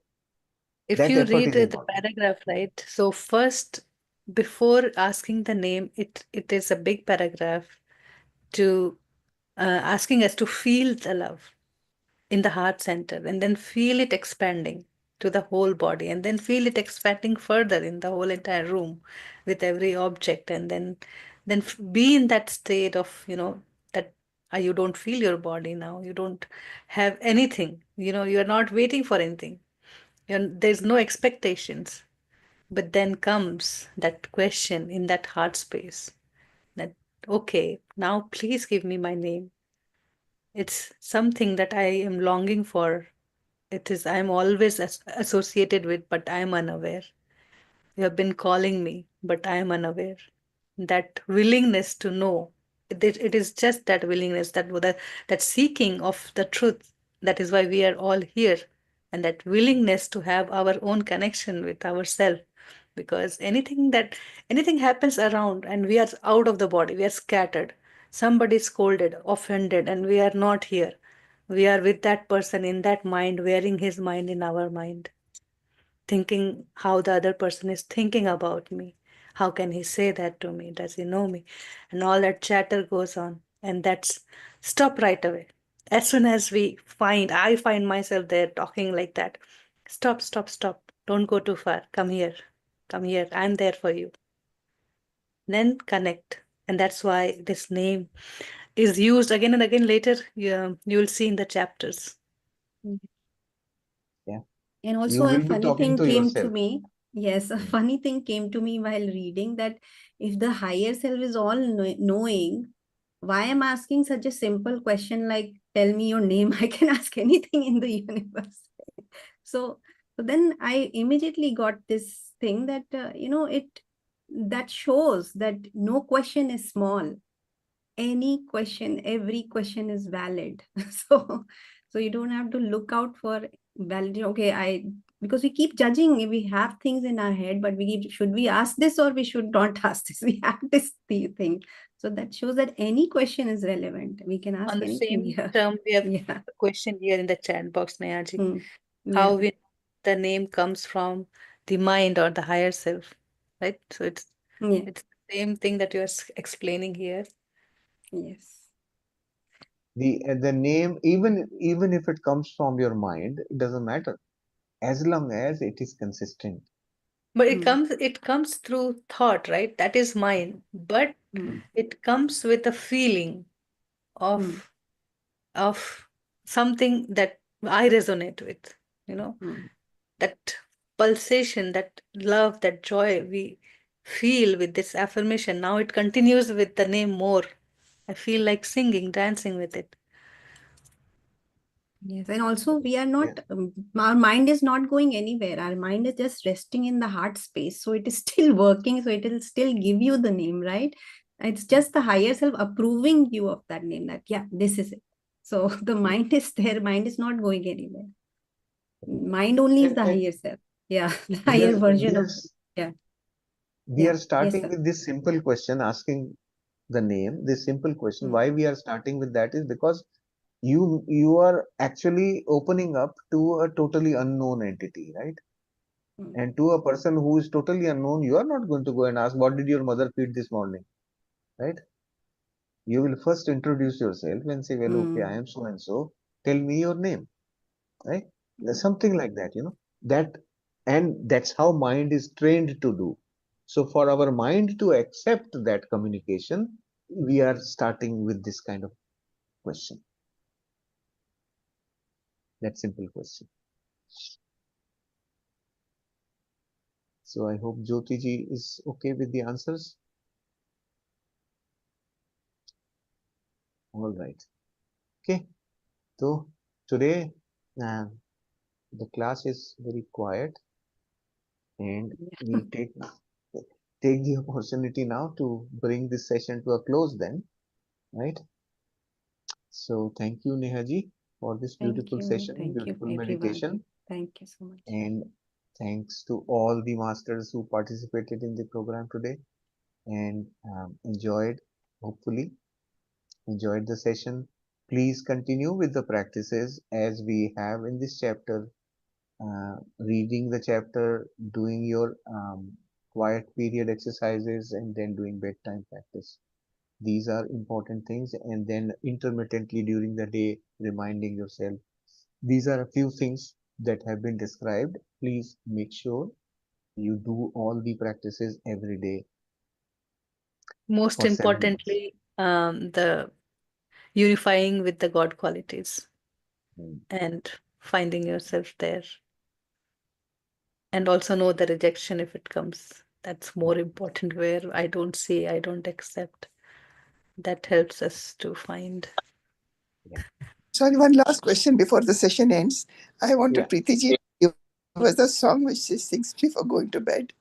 B: If
A: That
B: you
A: effort
B: read
A: is
B: the
A: important.
B: paragraph, right? So first, before asking the name, it is a big paragraph to asking us to feel the love in the heart center, and then feel it expanding to the whole body, and then feel it expanding further in the whole entire room with every object, and then be in that state of, that you don't feel your body now, you don't have anything, you're not waiting for anything, there's no expectations. But then comes that question in that heart space that, okay, now please give me my name. It's something that I am longing for. It is, I'm always associated with, but I am unaware. You have been calling me, but I am unaware. That willingness to know, it is just that willingness, that seeking of the truth. That is why we are all here. And that willingness to have our own connection with ourselves. Because anything happens around and we are out of the body, we are scattered. Somebody scolded, offended, and we are not here. We are with that person in that mind, wearing his mind in our mind, thinking how the other person is thinking about me. How can he say that to me? Does he know me? And all that chatter goes on. And that's stop right away. As soon as I find myself there talking like that. Stop, stop, stop. Don't go too far. Come here. Come here. I'm there for you. Then connect. And that's why this name is used again and again later. You'll see in the chapters.
A: Yeah.
C: And
A: You
C: also a
A: will be
C: funny
A: talking
C: thing
A: to
C: came to
A: yourself.
C: me. Yes, a funny thing came to me while reading that if the higher self is all knowing, why am I asking such a simple question like, tell me your name? I can ask anything in the universe. So then I immediately got this thing that, that shows that no question is small. Any question, every question is valid. So you don't have to look out for validity. Okay, because we keep judging, we have things in our head, but should we ask this or we should not ask this? We have this thing. So that shows that any question is relevant. We can ask
B: On the
C: anything
B: same
C: here.
B: term, we have
C: Yeah.
B: a question here in the chat box, Nayaji.
C: Yeah.
B: How the name comes from the mind or the higher self, right? So it's
C: Yeah.
B: the same thing that you're explaining here.
C: Yes.
A: The name, even if it comes from your mind, it doesn't matter as long as it is consistent.
B: But it comes through thought, right? That is mine. But it comes with a feeling of of something that I resonate with, that pulsation, that love, that joy we feel with this affirmation. Now it continues with the name more. I feel like singing, dancing with it.
C: Yes, and also we are
A: Yeah.
C: not, our mind is not going anywhere. Our mind is just resting in the heart space. So it is still working. So it will still give you the name, right? It's just the higher self approving you of that name that, yeah, this is it. So the mind is there. Mind is not going anywhere. Mind only is the
A: And
C: higher self. Yeah, the
A: we
C: higher
A: are we
C: version
A: are
C: of, yeah.
A: we
C: Yeah.
A: are
C: Yes,
A: starting
C: sir.
A: with this simple question, asking the name. This simple question. Why we are starting with that is because you are actually opening up to a totally unknown entity, right? And to a person who is totally unknown, you are not going to go and ask, what did your mother feed this morning, right? You will first introduce yourself and say, well, okay, I am so and so, tell me your name, right? something like that, that, and that's how mind is trained to do. So for our mind to accept that communication, we are starting with this kind of question, that simple question. So I hope Jyoti ji is okay with the answers. All right. Okay, so today uh, the class is very quiet, and we take the opportunity now to bring this session to a close then, right? So thank you, Nehaji, for this beautiful session,
C: Thank you,
A: beautiful
C: everyone.
A: meditation,
C: Thank you so much.
A: and thanks to all the masters who participated in the program today and enjoyed, hopefully enjoyed the session. Please continue with the practices as we have in this chapter, reading the chapter, doing your quiet period exercises, and then doing bedtime practice. These are important things, and then intermittently during the day, reminding yourself. These are a few things that have been described. Please make sure you do all the practices every day
B: Most
A: for 7 days.
B: importantly, the unifying with the God qualities
A: Mm.
B: and finding yourself there. And also know the rejection if it comes. That's more important, where I don't see, I don't accept. That helps us to find.
A: Yeah.
D: Sorry, one last question before the session ends. I wanted
A: Yeah.
D: Preeti ji to give us the song which she sings before going to bed.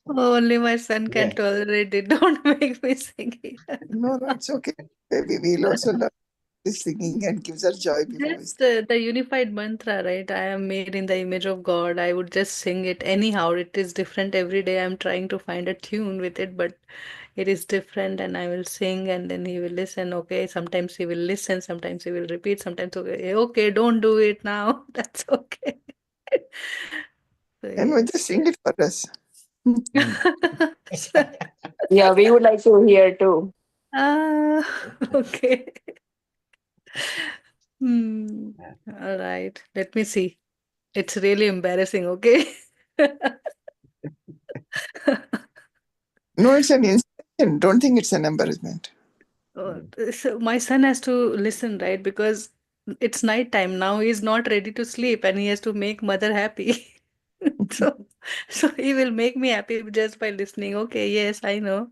B: Only my son can
A: Yeah.
B: tolerate it. Don't make me sing it.
D: No, no, it's okay. Maybe we'll also love this singing and gives her joy before we.
B: Just the unified mantra, right? I am made in the image of God. I would just sing it anyhow. It is different every day. I'm trying to find a tune with it, but it is different, and I will sing, and then he will listen. Okay, sometimes he will listen, sometimes he will repeat, sometimes okay, okay, don't do it now. That's okay. So
D: And we just
B: yes.
D: sing it for us.
A: Mm.
J: Yeah, we would like to hear too.
B: Ah, okay. Hmm. All right. Let me see. It's really embarrassing, okay?
D: No, it's an inspiration. Don't think it's an embarrassment.
B: So my son has to listen, right? Because it's night time now. He's not ready to sleep, and he has to make mother happy. So, so he will make me happy just by listening. Okay, yes, I know.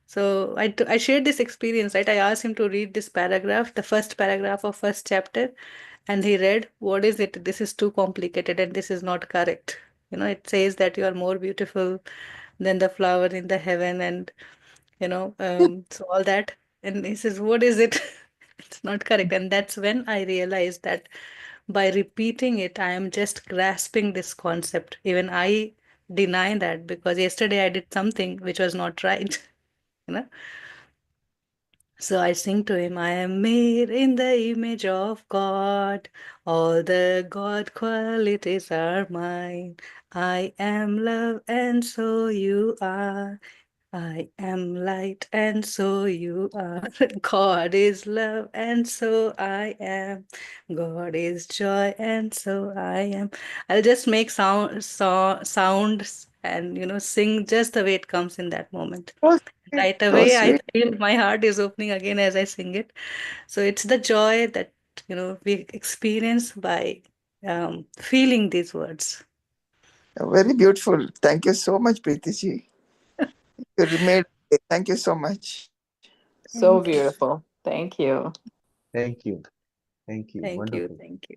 B: So I shared this experience, right? I asked him to read this paragraph, the first paragraph of first chapter, and he read, what is it? This is too complicated and this is not correct. It says that you are more beautiful than the flower in the heaven, and so all that. And he says, what is it? It's not correct. And that's when I realized that by repeating it, I am just grasping this concept. Even I deny that, because yesterday I did something which was not right. you know So I sing to him, I am made in the image of God. All the God qualities are mine. I am love, and so you are. I am light, and so you are. God is love, and so I am. God is joy, and so I am. I'll just make sounds and sing just the way it comes in that moment.
D: So sweet.
B: Right
D: So
B: away, I
D: sweet.
B: feel my heart is opening again as I sing it. So it's the joy that we experience by feeling these words.
D: Very beautiful. Thank you so much, Preeti ji. You made. Thank you so much.
J: So
B: Thank you.
J: beautiful. Thank you.
A: Thank you. Thank you.
B: Thank you.
A: Wonderful.
B: Thank you.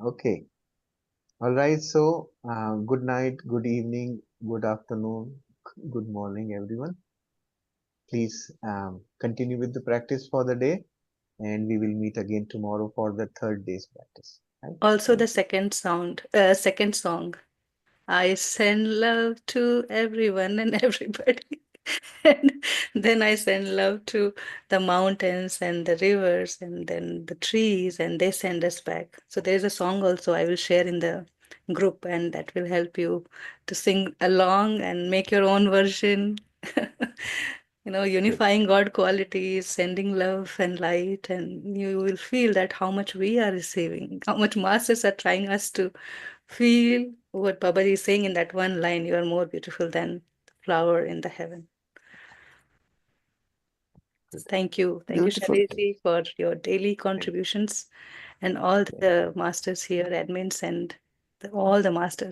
A: Okay. All right. So, good night, good evening, good afternoon, good morning, everyone. Please continue with the practice for the day, and we will meet again tomorrow for the third day's practice. Right?
B: Also, the
A: Thank you.
B: second song. I send love to everyone and everybody. And then I send love to the mountains and the rivers and then the trees, and they send us back. So there's a song also I will share in the group, and that will help you to sing along and make your own version. unifying God qualities, sending love and light, and you will feel that how much we are receiving, how much masters are trying us to feel what Babaji is saying in that one line, you are more beautiful than the flower in the heaven. Thank you. Thank you,
D: Beautiful.
B: Shailesh, for your daily contributions and all the masters here, admins, and all the masters.